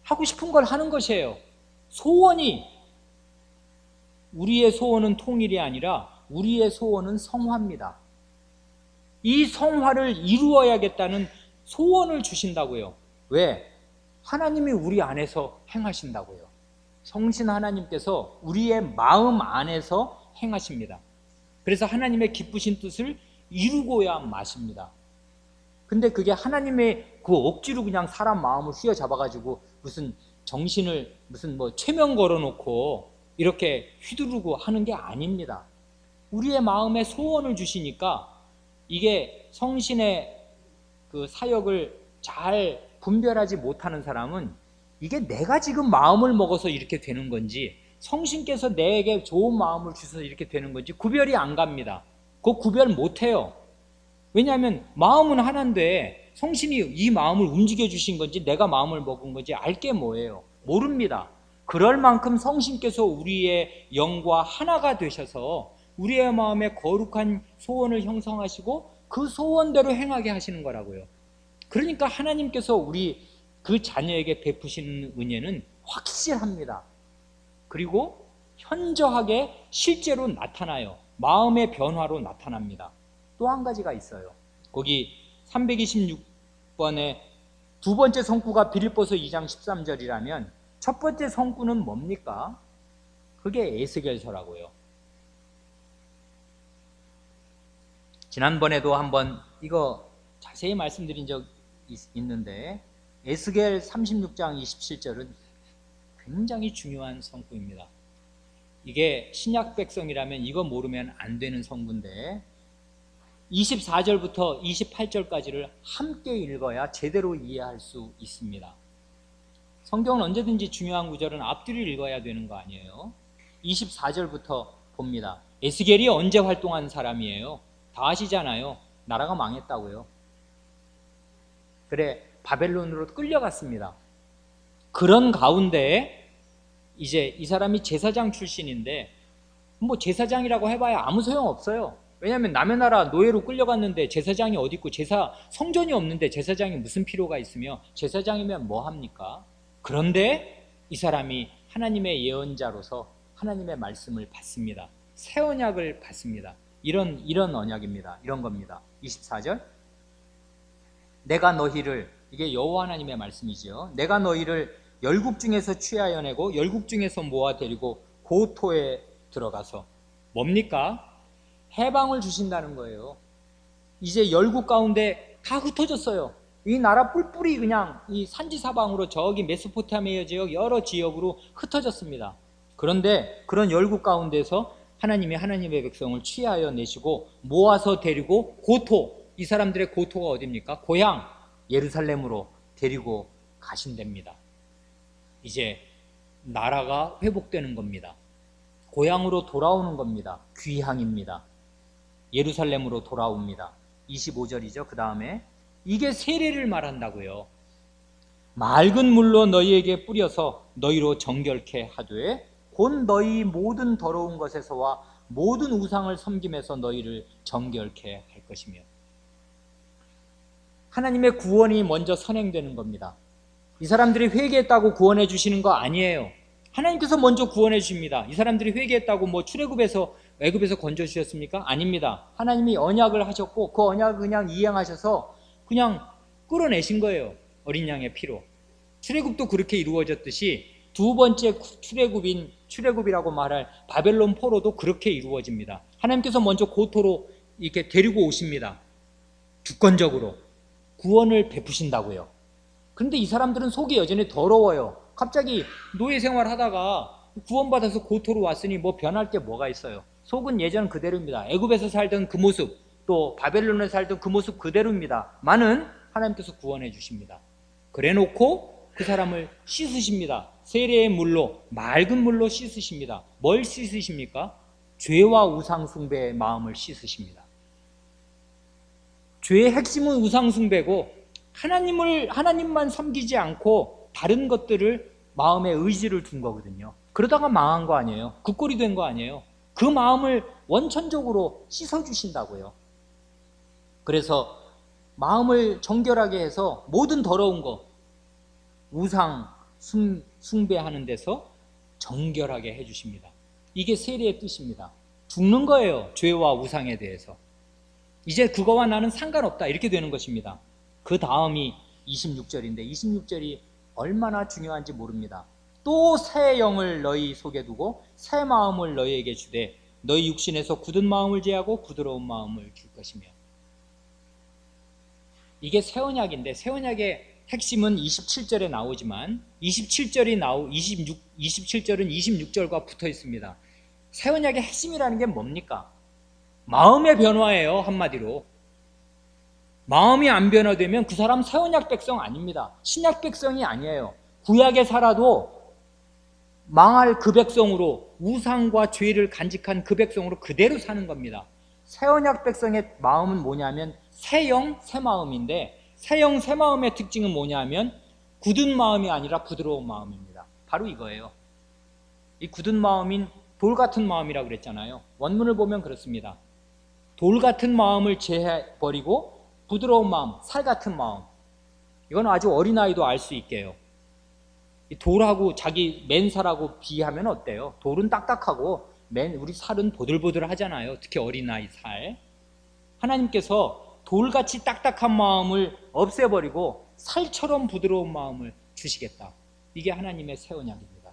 하고 싶은 걸 하는 것이에요. 소원이, 우리의 소원은 통일이 아니라 우리의 소원은 성화입니다. 이 성화를 이루어야겠다는 소원을 주신다고요. 왜? 하나님이 우리 안에서 행하신다고요. 성신 하나님께서 우리의 마음 안에서 행하십니다. 그래서 하나님의 기쁘신 뜻을 이루고야 마십니다. 근데 그게 하나님의 그 억지로 그냥 사람 마음을 휘어잡아가지고 무슨 정신을 무슨 뭐 최면 걸어놓고 이렇게 휘두르고 하는 게 아닙니다. 우리의 마음에 소원을 주시니까 이게 성신의 그 사역을 잘 분별하지 못하는 사람은 이게 내가 지금 마음을 먹어서 이렇게 되는 건지 성신께서 내게 좋은 마음을 주셔서 이렇게 되는 건지 구별이 안 갑니다. 그 구별 못해요. 왜냐하면 마음은 하나인데 성신이 이 마음을 움직여 주신 건지 내가 마음을 먹은 건지 알게 뭐예요? 모릅니다. 그럴 만큼 성신께서 우리의 영과 하나가 되셔서 우리의 마음에 거룩한 소원을 형성하시고 그 소원대로 행하게 하시는 거라고요. 그러니까 하나님께서 우리 그 자녀에게 베푸시는 은혜는 확실합니다. 그리고 현저하게 실제로 나타나요. 마음의 변화로 나타납니다. 또 한 가지가 있어요. 거기 326번에 두 번째 성구가 빌립보서 2장 13절이라면 첫 번째 성구는 뭡니까? 그게 에스겔서라고요. 지난번에도 한번 이거 자세히 말씀드린 적 있는데 에스겔 36장 27절은 굉장히 중요한 성구입니다. 이게 신약 백성이라면 이거 모르면 안 되는 성구인데 24절부터 28절까지를 함께 읽어야 제대로 이해할 수 있습니다. 성경은 언제든지 중요한 구절은 앞뒤를 읽어야 되는 거 아니에요? 24절부터 봅니다. 에스겔이 언제 활동한 사람이에요? 다 아시잖아요. 나라가 망했다고요. 그래, 바벨론으로 끌려갔습니다. 그런 가운데 이제 이 사람이 제사장 출신인데 뭐 제사장이라고 해봐야 아무 소용 없어요. 왜냐하면 남의 나라 노예로 끌려갔는데 제사장이 어디 있고 성전이 없는데 제사장이 무슨 필요가 있으며 제사장이면 뭐 합니까? 그런데 이 사람이 하나님의 예언자로서 하나님의 말씀을 받습니다. 새 언약을 받습니다. 이런 언약입니다. 이런 겁니다. 24절 내가 너희를, 이게 여호와 하나님의 말씀이지요. 내가 너희를 열국 중에서 취하여 내고 열국 중에서 모아 데리고 고토에 들어가서 뭡니까? 해방을 주신다는 거예요. 이제 열국 가운데 다 흩어졌어요. 이 나라 뿔뿔이 그냥 이 산지사방으로 저기 메소포타미아 지역 여러 지역으로 흩어졌습니다. 그런데 그런 열국 가운데서 하나님이 하나님의 백성을 취하여 내시고 모아서 데리고 고토, 이 사람들의 고토가 어디입니까? 고향 예루살렘으로 데리고 가신답니다. 이제 나라가 회복되는 겁니다. 고향으로 돌아오는 겁니다. 귀향입니다. 예루살렘으로 돌아옵니다. 25절이죠. 그 다음에 이게 세례를 말한다고요. 맑은 물로 너희에게 뿌려서 너희로 정결케 하되 곧 너희 모든 더러운 것에서와 모든 우상을 섬김에서 너희를 정결케 할 것이며, 하나님의 구원이 먼저 선행되는 겁니다. 이 사람들이 회개했다고 구원해 주시는 거 아니에요. 하나님께서 먼저 구원해 주십니다. 이 사람들이 회개했다고 뭐 출애굽에서 애굽에서 건져 주셨습니까? 아닙니다. 하나님이 언약을 하셨고 그 언약을 그냥 이행하셔서 그냥 끌어내신 거예요. 어린 양의 피로. 출애굽도 그렇게 이루어졌듯이 두 번째 출애굽이라고 말할 바벨론 포로도 그렇게 이루어집니다. 하나님께서 먼저 고토로 이렇게 데리고 오십니다. 주권적으로 구원을 베푸신다고요. 그런데 이 사람들은 속이 여전히 더러워요. 갑자기 노예 생활하다가 구원받아서 고토로 왔으니 뭐 변할 게 뭐가 있어요. 속은 예전 그대로입니다. 애굽에서 살던 그 모습, 또 바벨론에 살던 그 모습 그대로입니다. 많은 하나님께서 구원해 주십니다. 그래놓고 그 사람을 씻으십니다. 세례의 물로, 맑은 물로 씻으십니다. 뭘 씻으십니까? 죄와 우상 숭배의 마음을 씻으십니다. 죄의 핵심은 우상 숭배고, 하나님만 섬기지 않고 다른 것들을 마음에 의지를 둔 거거든요. 그러다가 망한 거 아니에요. 그 꼴이 된 거 아니에요. 그 마음을 원천적으로 씻어주신다고요. 그래서 마음을 정결하게 해서 모든 더러운 거, 우상 숭배하는 데서 정결하게 해주십니다. 이게 세례의 뜻입니다. 죽는 거예요. 죄와 우상에 대해서. 이제 그거와 나는 상관없다, 이렇게 되는 것입니다. 그 다음이 26절인데 26절이 얼마나 중요한지 모릅니다. 또 새 영을 너희 속에 두고 새 마음을 너희에게 주되 너희 육신에서 굳은 마음을 제하고 부드러운 마음을 줄 것이며. 이게 새 언약인데, 새 언약의 핵심은 27절에 나오지만 27절은 26절과 붙어 있습니다. 새 언약의 핵심이라는 게 뭡니까? 마음의 변화예요. 한마디로 마음이 안 변화되면 그 사람 새 언약 백성 아닙니다. 신약 백성이 아니에요. 구약에 살아도 망할 그 백성으로, 우상과 죄를 간직한 그 백성으로 그대로 사는 겁니다. 새 언약 백성의 마음은 뭐냐면 새 영, 새 마음인데, 새 영, 새 마음의 특징은 뭐냐면 굳은 마음이 아니라 부드러운 마음입니다. 바로 이거예요. 이 굳은 마음인 돌 같은 마음이라고 그랬잖아요. 원문을 보면 그렇습니다. 돌 같은 마음을 제해버리고 부드러운 마음, 살 같은 마음. 이건 아주 어린아이도 알 수 있게요. 이 돌하고 자기 맨살하고 비하면 어때요? 돌은 딱딱하고 우리 살은 보들보들 하잖아요. 특히 어린아이 살. 하나님께서 돌같이 딱딱한 마음을 없애버리고 살처럼 부드러운 마음을 주시겠다. 이게 하나님의 새 언약입니다.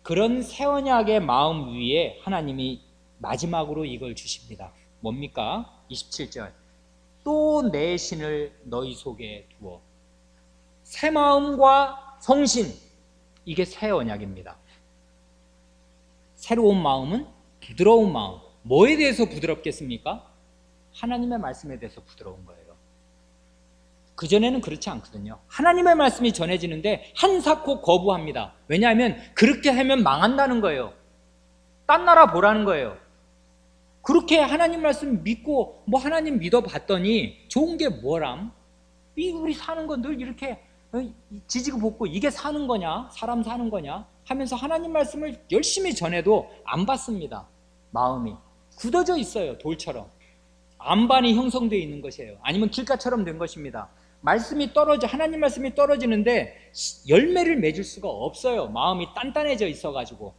그런 새 언약의 마음 위에 하나님이 마지막으로 이걸 주십니다. 뭡니까? 27절. 또 내 신을 너희 속에 두어. 새 마음과 성신, 이게 새 언약입니다. 새로운 마음은 부드러운 마음. 뭐에 대해서 부드럽겠습니까? 하나님의 말씀에 대해서 부드러운 거예요. 그전에는 그렇지 않거든요. 하나님의 말씀이 전해지는데 한사코 거부합니다. 왜냐하면 그렇게 하면 망한다는 거예요. 딴 나라 보라는 거예요. 그렇게 하나님 말씀 믿고 뭐 하나님 믿어봤더니 좋은 게 뭐람? 우리 사는 건 늘 이렇게 지지고 볶고 이게 사는 거냐? 사람 사는 거냐? 하면서 하나님 말씀을 열심히 전해도 안 받습니다. 마음이 굳어져 있어요. 돌처럼. 안반이 형성되어 있는 것이에요. 아니면 길가처럼 된 것입니다. 하나님 말씀이 떨어지는데 열매를 맺을 수가 없어요. 마음이 단단해져 있어가지고.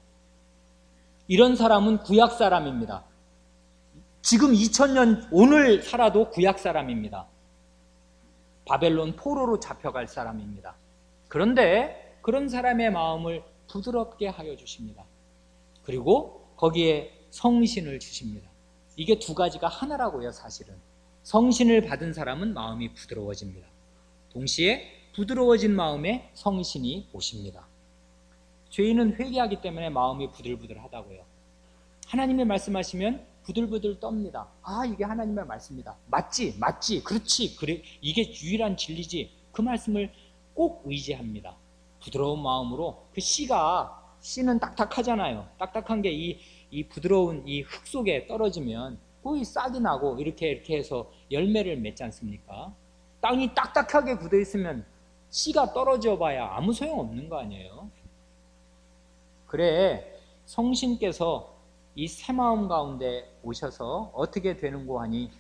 이런 사람은 구약 사람입니다. 지금 2000년 오늘 살아도 구약 사람입니다. 바벨론 포로로 잡혀갈 사람입니다. 그런데 그런 사람의 마음을 부드럽게 하여 주십니다. 그리고 거기에 성신을 주십니다. 이게 두 가지가 하나라고요. 사실은 성신을 받은 사람은 마음이 부드러워집니다. 동시에 부드러워진 마음에 성신이 오십니다. 죄인은 회개하기 때문에 마음이 부들부들하다고요. 하나님의 말씀하시면 부들부들 떱니다. 아, 이게 하나님의 말씀이다. 맞지, 그렇지, 그래, 이게 유일한 진리지. 그 말씀을 꼭 의지합니다. 부드러운 마음으로. 그 씨는 딱딱하잖아요. 딱딱한 게 이 부드러운 이 흙 속에 떨어지면 거의 싹이 나고 이렇게 해서 열매를 맺지 않습니까? 땅이 딱딱하게 굳어 있으면 씨가 떨어져 봐야 아무 소용 없는 거 아니에요? 그래, 성신께서 이 새 마음 가운데 오셔서 어떻게 되는고 하니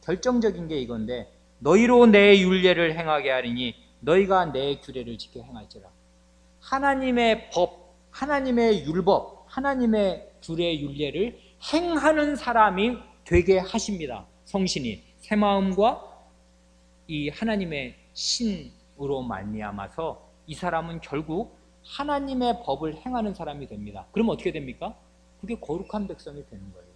결정적인 게 이건데, 너희로 내 율례를 행하게 하리니 너희가 내 규례를 지켜 행할지라. 하나님의 법, 하나님의 율법, 하나님의 규례 율례를 행하는 사람이 되게 하십니다. 성신이 새 마음과 이 하나님의 신으로 말미암아서 이 사람은 결국 하나님의 법을 행하는 사람이 됩니다. 그럼 어떻게 됩니까? 그게 거룩한 백성이 되는 거예요.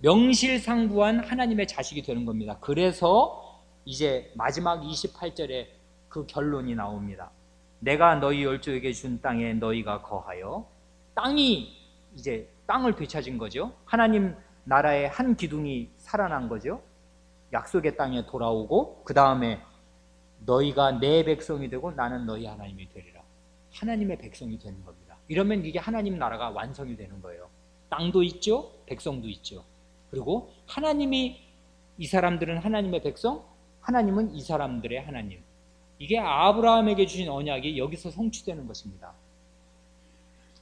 명실상부한 하나님의 자식이 되는 겁니다. 그래서 이제 마지막 28절에 그 결론이 나옵니다. 내가 너희 열조에게 준 땅에 너희가 거하여, 땅이 이제 땅을 되찾은 거죠. 하나님 나라의 한 기둥이 살아난 거죠. 약속의 땅에 돌아오고 그 다음에 너희가 내 백성이 되고 나는 너희 하나님이 되리라. 하나님의 백성이 되는 겁니다. 이러면 이게 하나님 나라가 완성이 되는 거예요. 땅도 있죠, 백성도 있죠. 그리고 하나님이, 이 사람들은 하나님의 백성, 하나님은 이 사람들의 하나님. 이게 아브라함에게 주신 언약이 여기서 성취되는 것입니다.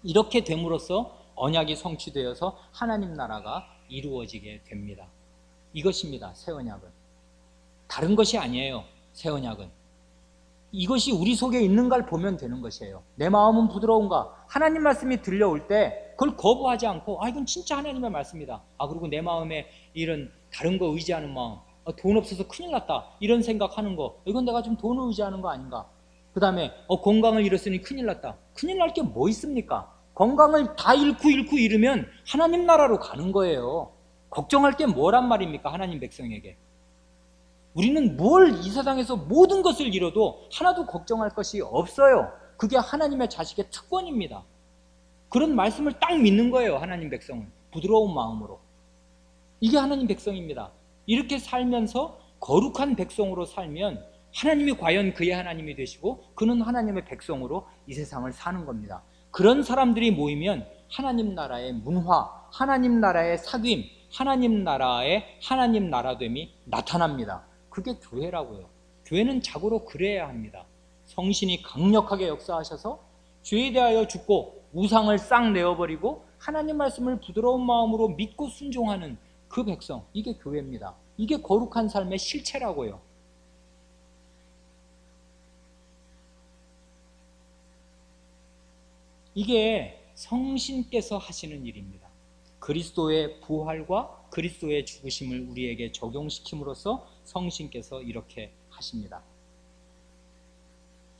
이렇게 됨으로써 언약이 성취되어서 하나님 나라가 이루어지게 됩니다. 이것입니다. 새 언약은. 다른 것이 아니에요. 새 언약은. 이것이 우리 속에 있는가를 보면 되는 것이에요. 내 마음은 부드러운가? 하나님 말씀이 들려올 때 그걸 거부하지 않고, 이건 진짜 하나님의 말씀이다. 그리고 내 마음에 이런 다른 거 의지하는 마음, 돈 없어서 큰일 났다, 이런 생각하는 거, 이건 내가 좀 돈을 의지하는 거 아닌가? 그 다음에 건강을 잃었으니 큰일 났다. 큰일 날 게 뭐 있습니까? 건강을 다 잃고 잃으면 하나님 나라로 가는 거예요. 걱정할 게 뭐란 말입니까? 하나님 백성에게. 우리는 이 세상에서 모든 것을 잃어도 하나도 걱정할 것이 없어요. 그게 하나님의 자식의 특권입니다. 그런 말씀을 딱 믿는 거예요. 하나님 백성은 부드러운 마음으로. 이게 하나님 백성입니다. 이렇게 살면서 거룩한 백성으로 살면 하나님이 과연 그의 하나님이 되시고 그는 하나님의 백성으로 이 세상을 사는 겁니다. 그런 사람들이 모이면 하나님 나라의 문화, 하나님 나라의 사귐, 하나님 나라의 하나님 나라됨이 나타납니다. 그게 교회라고요. 교회는 자고로 그래야 합니다. 성신이 강력하게 역사하셔서 죄에 대하여 죽고 우상을 싹 내어버리고 하나님 말씀을 부드러운 마음으로 믿고 순종하는 그 백성, 이게 교회입니다. 이게 거룩한 삶의 실체라고요. 이게 성신께서 하시는 일입니다. 그리스도의 부활과 그리스도의 죽으심을 우리에게 적용시킴으로써 성신께서 이렇게 하십니다.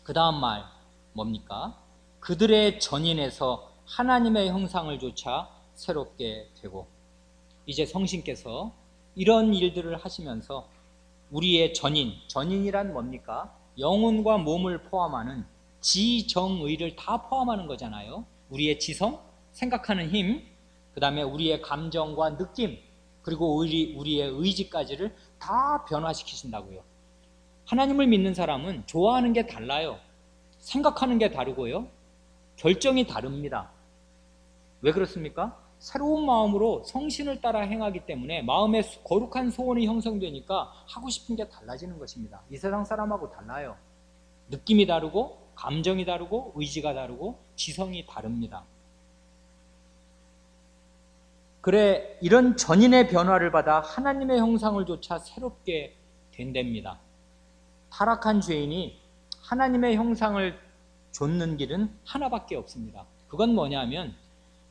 그 다음 말 뭡니까? 그들의 전인에서 하나님의 형상을 조차 새롭게 되고. 이제 성신께서 이런 일들을 하시면서 우리의 전인이란 뭡니까? 영혼과 몸을 포함하는 지정의를 다 포함하는 거잖아요. 우리의 지성, 생각하는 힘, 그 다음에 우리의 감정과 느낌, 그리고 우리의 의지까지를 다 변화시키신다고요. 하나님을 믿는 사람은 좋아하는 게 달라요. 생각하는 게 다르고요. 결정이 다릅니다. 왜 그렇습니까? 새로운 마음으로 성신을 따라 행하기 때문에 마음에 거룩한 소원이 형성되니까 하고 싶은 게 달라지는 것입니다. 이 세상 사람하고 달라요. 느낌이 다르고 감정이 다르고 의지가 다르고 지성이 다릅니다. 그래, 이런 전인의 변화를 받아 하나님의 형상을 조차 새롭게 된답니다. 타락한 죄인이 하나님의 형상을 좇는 길은 하나밖에 없습니다. 그건 뭐냐면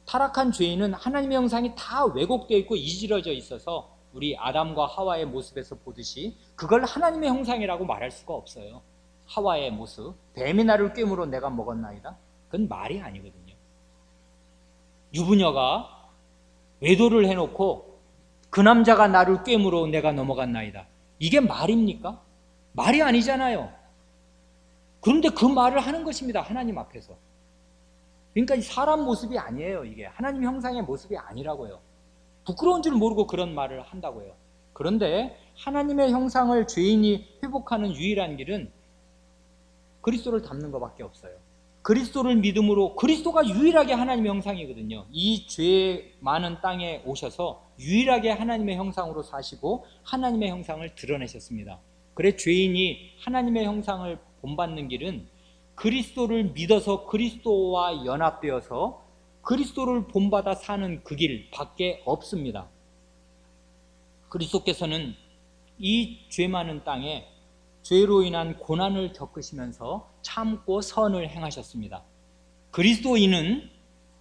타락한 죄인은 하나님의 형상이 다 왜곡되어 있고 이지러져 있어서 우리 아담과 하와의 모습에서 보듯이 그걸 하나님의 형상이라고 말할 수가 없어요. 하와의 모습, 뱀이 나를 꿰물어 내가 먹었나이다, 그건 말이 아니거든요. 유부녀가 외도를 해놓고 그 남자가 나를 꿰물어 내가 넘어갔나이다, 이게 말입니까? 말이 아니잖아요. 그런데 그 말을 하는 것입니다. 하나님 앞에서. 그러니까 사람 모습이 아니에요. 이게 하나님 형상의 모습이 아니라고요. 부끄러운 줄 모르고 그런 말을 한다고요. 그런데 하나님의 형상을 죄인이 회복하는 유일한 길은 그리스도를 닮는 것밖에 없어요. 그리스도를 믿음으로, 그리스도가 유일하게 하나님의 형상이거든요. 이 죄 많은 땅에 오셔서 유일하게 하나님의 형상으로 사시고 하나님의 형상을 드러내셨습니다. 그래, 죄인이 하나님의 형상을 본받는 길은 그리스도를 믿어서 그리스도와 연합되어서 그리스도를 본받아 사는 그 길 밖에 없습니다. 그리스도께서는 이 죄 많은 땅에 죄로 인한 고난을 겪으시면서 참고 선을 행하셨습니다. 그리스도인은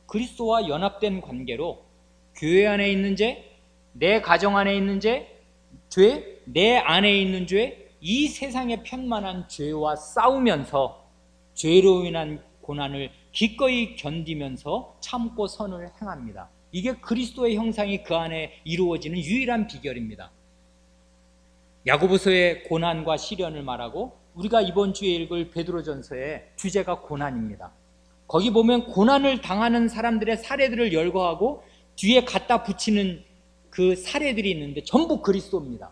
그리스도와 연합된 관계로 교회 안에 있는 죄, 내 가정 안에 있는 죄, 내 안에 있는 죄, 이 세상에 편만한 죄와 싸우면서 죄로 인한 고난을 기꺼이 견디면서 참고 선을 행합니다. 이게 그리스도의 형상이 그 안에 이루어지는 유일한 비결입니다. 야고보서의 고난과 시련을 말하고 우리가 이번 주에 읽을 베드로전서의 주제가 고난입니다. 거기 보면 고난을 당하는 사람들의 사례들을 열거하고 뒤에 갖다 붙이는 그 사례들이 있는데 전부 그리스도입니다.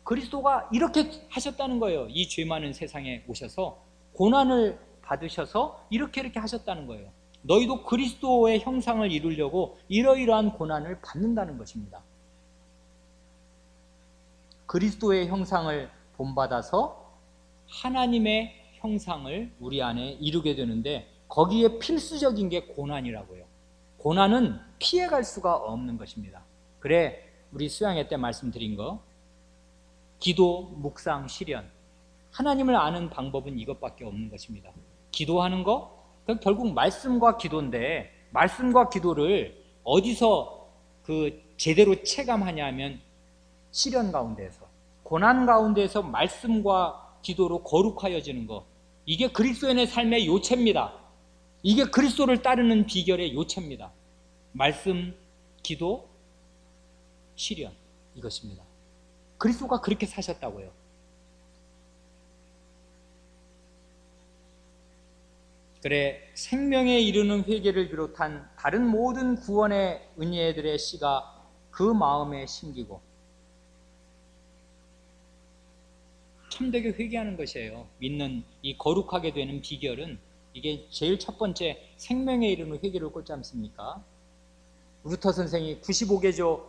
그리스도가 이렇게 하셨다는 거예요. 이 죄 많은 세상에 오셔서 고난을 받으셔서 이렇게 하셨다는 거예요. 너희도 그리스도의 형상을 이루려고 이러이러한 고난을 받는다는 것입니다. 그리스도의 형상을 본받아서 하나님의 형상을 우리 안에 이루게 되는데 거기에 필수적인 게 고난이라고요. 고난은 피해갈 수가 없는 것입니다. 그래 우리 수양회 때 말씀드린 거 기도, 묵상, 실현 하나님을 아는 방법은 이것밖에 없는 것입니다. 기도하는 거 결국 말씀과 기도인데 말씀과 기도를 어디서 제대로 체감하냐면 시련 가운데에서 고난 가운데에서 말씀과 기도로 거룩하여지는 것 이게 그리스도인의 삶의 요체입니다. 이게 그리스도를 따르는 비결의 요체입니다. 말씀, 기도, 실현 이것입니다. 그리스도가 그렇게 사셨다고요. 그래 생명에 이르는 회개를 비롯한 다른 모든 구원의 은혜들의 씨가 그 마음에 심기고 참되게 회개하는 것이에요. 믿는 이 거룩하게 되는 비결은 이게 제일 첫 번째 생명에 이르는 회개를 꽂지 않습니까? 루터 선생이 95개조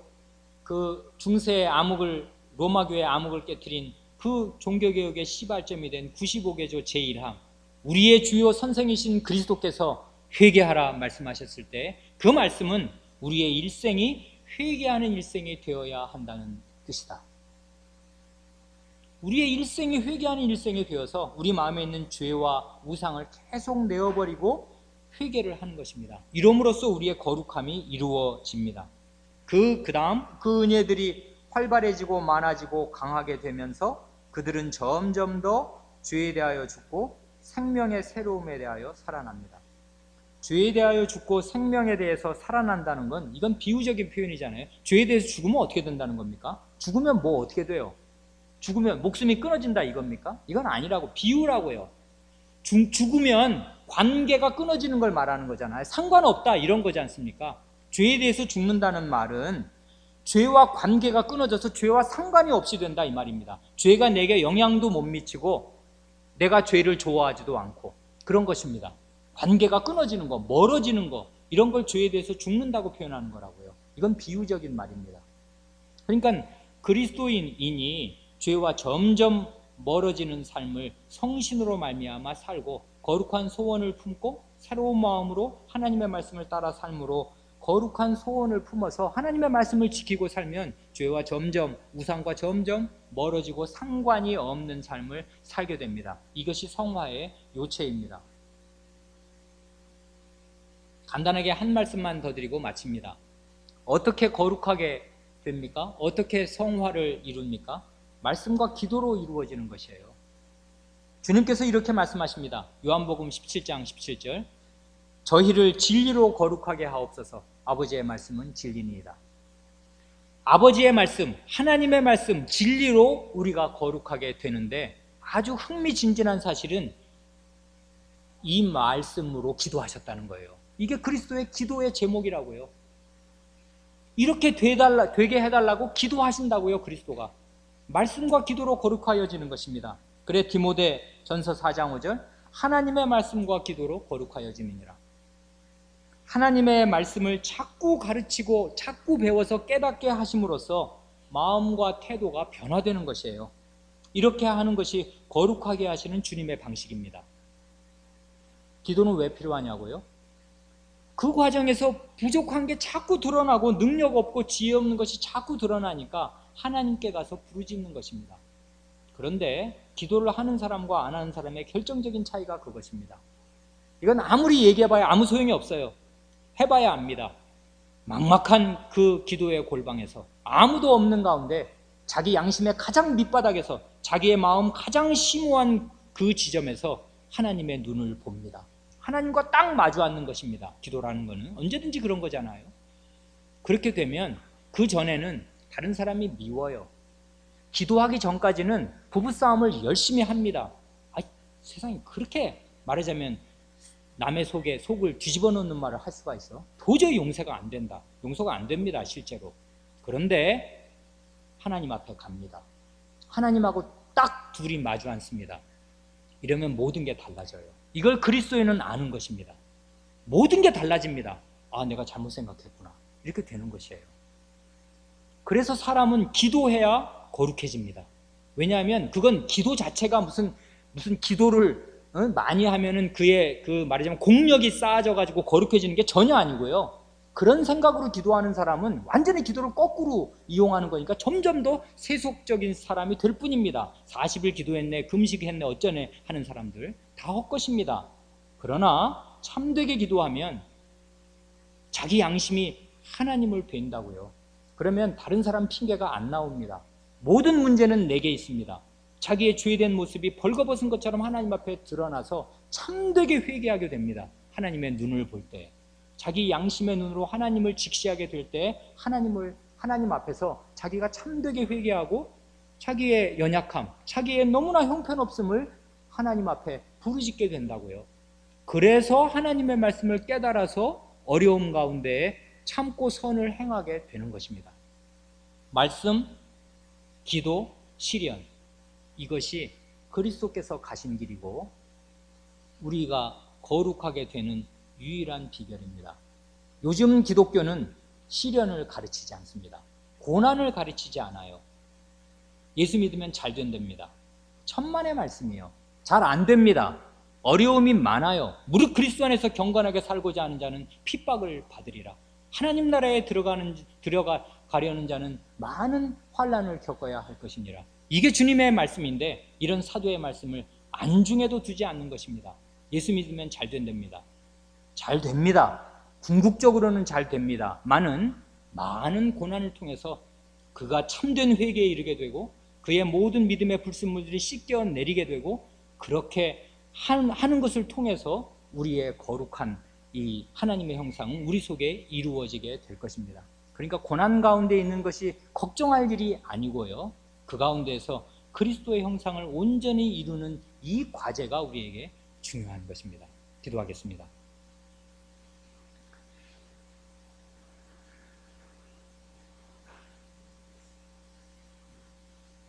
그 중세 암흑을 로마교회 암흑을 깨뜨린 그 종교개혁의 시발점이 된 95개조 제1항 우리의 주요 선생이신 그리스도께서 회개하라 말씀하셨을 때 그 말씀은 우리의 일생이 회개하는 일생이 되어야 한다는 뜻이다. 우리의 일생이 회개하는 일생이 되어서 우리 마음에 있는 죄와 우상을 계속 내어버리고 회개를 하는 것입니다. 이름으로써 우리의 거룩함이 이루어집니다. 그 다음 그 은혜들이 활발해지고 많아지고 강하게 되면서 그들은 점점 더 죄에 대하여 죽고 생명의 새로움에 대하여 살아납니다. 죄에 대하여 죽고 생명에 대해서 살아난다는 건 이건 비유적인 표현이잖아요. 죄에 대해서 죽으면 어떻게 된다는 겁니까? 죽으면 뭐 어떻게 돼요? 죽으면 목숨이 끊어진다 이겁니까? 이건 아니라고 비유라고요. 죽으면 관계가 끊어지는 걸 말하는 거잖아요. 상관없다 이런 거지 않습니까? 죄에 대해서 죽는다는 말은 죄와 관계가 끊어져서 죄와 상관이 없이 된다 이 말입니다. 죄가 내게 영향도 못 미치고 내가 죄를 좋아하지도 않고 그런 것입니다. 관계가 끊어지는 거, 멀어지는 거 이런 걸 죄에 대해서 죽는다고 표현하는 거라고요. 이건 비유적인 말입니다. 그러니까 그리스도인이 죄와 점점 멀어지는 삶을 성신으로 말미암아 살고 거룩한 소원을 품고 새로운 마음으로 하나님의 말씀을 따라 삶으로 거룩한 소원을 품어서 하나님의 말씀을 지키고 살면 죄와 점점 우상과 점점 멀어지고 상관이 없는 삶을 살게 됩니다. 이것이 성화의 요체입니다. 간단하게 한 말씀만 더 드리고 마칩니다. 어떻게 거룩하게 됩니까? 어떻게 성화를 이룹니까? 말씀과 기도로 이루어지는 것이에요. 주님께서 이렇게 말씀하십니다. 요한복음 17장 17절 저희를 진리로 거룩하게 하옵소서. 아버지의 말씀은 진리니이다. 아버지의 말씀, 하나님의 말씀, 진리로 우리가 거룩하게 되는데 아주 흥미진진한 사실은 이 말씀으로 기도하셨다는 거예요. 이게 그리스도의 기도의 제목이라고요. 이렇게 되게 해달라고 기도하신다고요. 그리스도가 말씀과 기도로 거룩하여지는 것입니다. 그래 디모데 전서 4장 5절 하나님의 말씀과 기도로 거룩하여짐이니라. 하나님의 말씀을 자꾸 가르치고 자꾸 배워서 깨닫게 하심으로써 마음과 태도가 변화되는 것이에요. 이렇게 하는 것이 거룩하게 하시는 주님의 방식입니다. 기도는 왜 필요하냐고요? 그 과정에서 부족한 게 자꾸 드러나고 능력 없고 지혜 없는 것이 자꾸 드러나니까 하나님께 가서 부르짖는 것입니다. 그런데 기도를 하는 사람과 안 하는 사람의 결정적인 차이가 그것입니다. 이건 아무리 얘기해봐야 아무 소용이 없어요. 해봐야 압니다. 막막한 그 기도의 골방에서 아무도 없는 가운데 자기 양심의 가장 밑바닥에서 자기의 마음 가장 심오한 그 지점에서 하나님의 눈을 봅니다. 하나님과 딱 마주 앉는 것입니다. 기도라는 것은 언제든지 그런 거잖아요. 그렇게 되면 그 전에는 다른 사람이 미워요. 기도하기 전까지는 부부싸움을 열심히 합니다. 세상에 그렇게 말하자면 남의 속을 뒤집어 놓는 말을 할 수가 있어? 도저히 용서가 안 된다. 용서가 안 됩니다, 실제로. 그런데 하나님 앞에 갑니다. 하나님하고 딱 둘이 마주 앉습니다. 이러면 모든 게 달라져요. 이걸 그리스도인은 아는 것입니다. 모든 게 달라집니다. 내가 잘못 생각했구나. 이렇게 되는 것이에요. 그래서 사람은 기도해야 거룩해집니다. 왜냐하면 그건 기도 자체가 무슨 기도를 많이 하면은 그의 말하자면 공력이 쌓아져 가지고 거룩해지는 게 전혀 아니고요. 그런 생각으로 기도하는 사람은 완전히 기도를 거꾸로 이용하는 거니까 점점 더 세속적인 사람이 될 뿐입니다. 40일 기도했네, 금식했네, 어쩌네 하는 사람들 다 헛것입니다. 그러나 참되게 기도하면 자기 양심이 하나님을 뵌다고요. 그러면 다른 사람 핑계가 안 나옵니다. 모든 문제는 내게 있습니다. 자기의 죄된 모습이 벌거벗은 것처럼 하나님 앞에 드러나서 참되게 회개하게 됩니다. 하나님의 눈을 볼 때, 자기 양심의 눈으로 하나님을 직시하게 될 때 하나님 앞에서 자기가 참되게 회개하고 자기의 연약함, 자기의 너무나 형편없음을 하나님 앞에 부르짖게 된다고요. 그래서 하나님의 말씀을 깨달아서 어려움 가운데 참고 선을 행하게 되는 것입니다. 말씀, 기도, 시련, 이것이 그리스도께서 가신 길이고 우리가 거룩하게 되는 유일한 비결입니다. 요즘 기독교는 시련을 가르치지 않습니다. 고난을 가르치지 않아요. 예수 믿으면 잘 된답니다. 천만의 말씀이에요. 잘 안 됩니다. 어려움이 많아요. 무릇 그리스도 안에서 경건하게 살고자 하는 자는 핍박을 받으리라. 하나님 나라에 들어가려는 자는 많은 환난을 겪어야 할 것이니라. 이게 주님의 말씀인데 이런 사도의 말씀을 안중에도 두지 않는 것입니다. 예수 믿으면 잘 된답니다. 잘 됩니다. 궁극적으로는 잘 됩니다. 많은 고난을 통해서 그가 참된 회개에 이르게 되고 그의 모든 믿음의 불순물들이 씻겨내리게 되고 그렇게 하는 것을 통해서 우리의 거룩한 이 하나님의 형상은 우리 속에 이루어지게 될 것입니다. 그러니까 고난 가운데 있는 것이 걱정할 일이 아니고요. 그 가운데에서 그리스도의 형상을 온전히 이루는 이 과제가 우리에게 중요한 것입니다. 기도하겠습니다.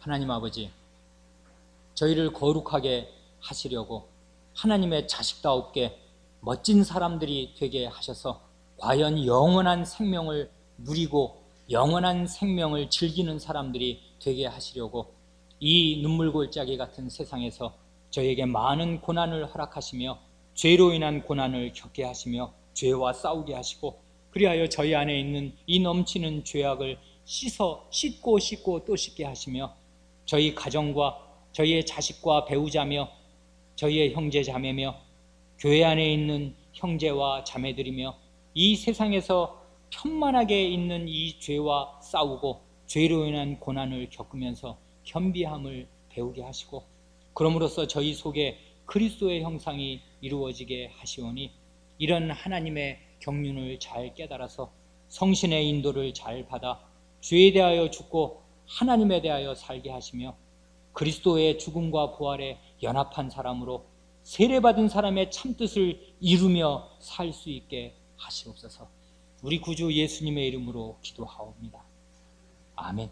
하나님 아버지, 저희를 거룩하게 하시려고 하나님의 자식다웁게 멋진 사람들이 되게 하셔서 과연 영원한 생명을 누리고 영원한 생명을 즐기는 사람들이 되게 하시려고 이 눈물골짜기 같은 세상에서 저에게 많은 고난을 허락하시며 죄로 인한 고난을 겪게 하시며 죄와 싸우게 하시고 그리하여 저희 안에 있는 이 넘치는 죄악을 씻고 또 씻게 하시며 저희 가정과 저희의 자식과 배우자며 저희의 형제 자매며 교회 안에 있는 형제와 자매들이며 이 세상에서 편만하게 있는 이 죄와 싸우고 죄로 인한 고난을 겪으면서 겸비함을 배우게 하시고 그럼으로써 저희 속에 그리스도의 형상이 이루어지게 하시오니 이런 하나님의 경륜을 잘 깨달아서 성신의 인도를 잘 받아 죄에 대하여 죽고 하나님에 대하여 살게 하시며 그리스도의 죽음과 부활에 연합한 사람으로 세례받은 사람의 참뜻을 이루며 살 수 있게 하시옵소서. 우리 구주 예수님의 이름으로 기도하옵니다. 아멘.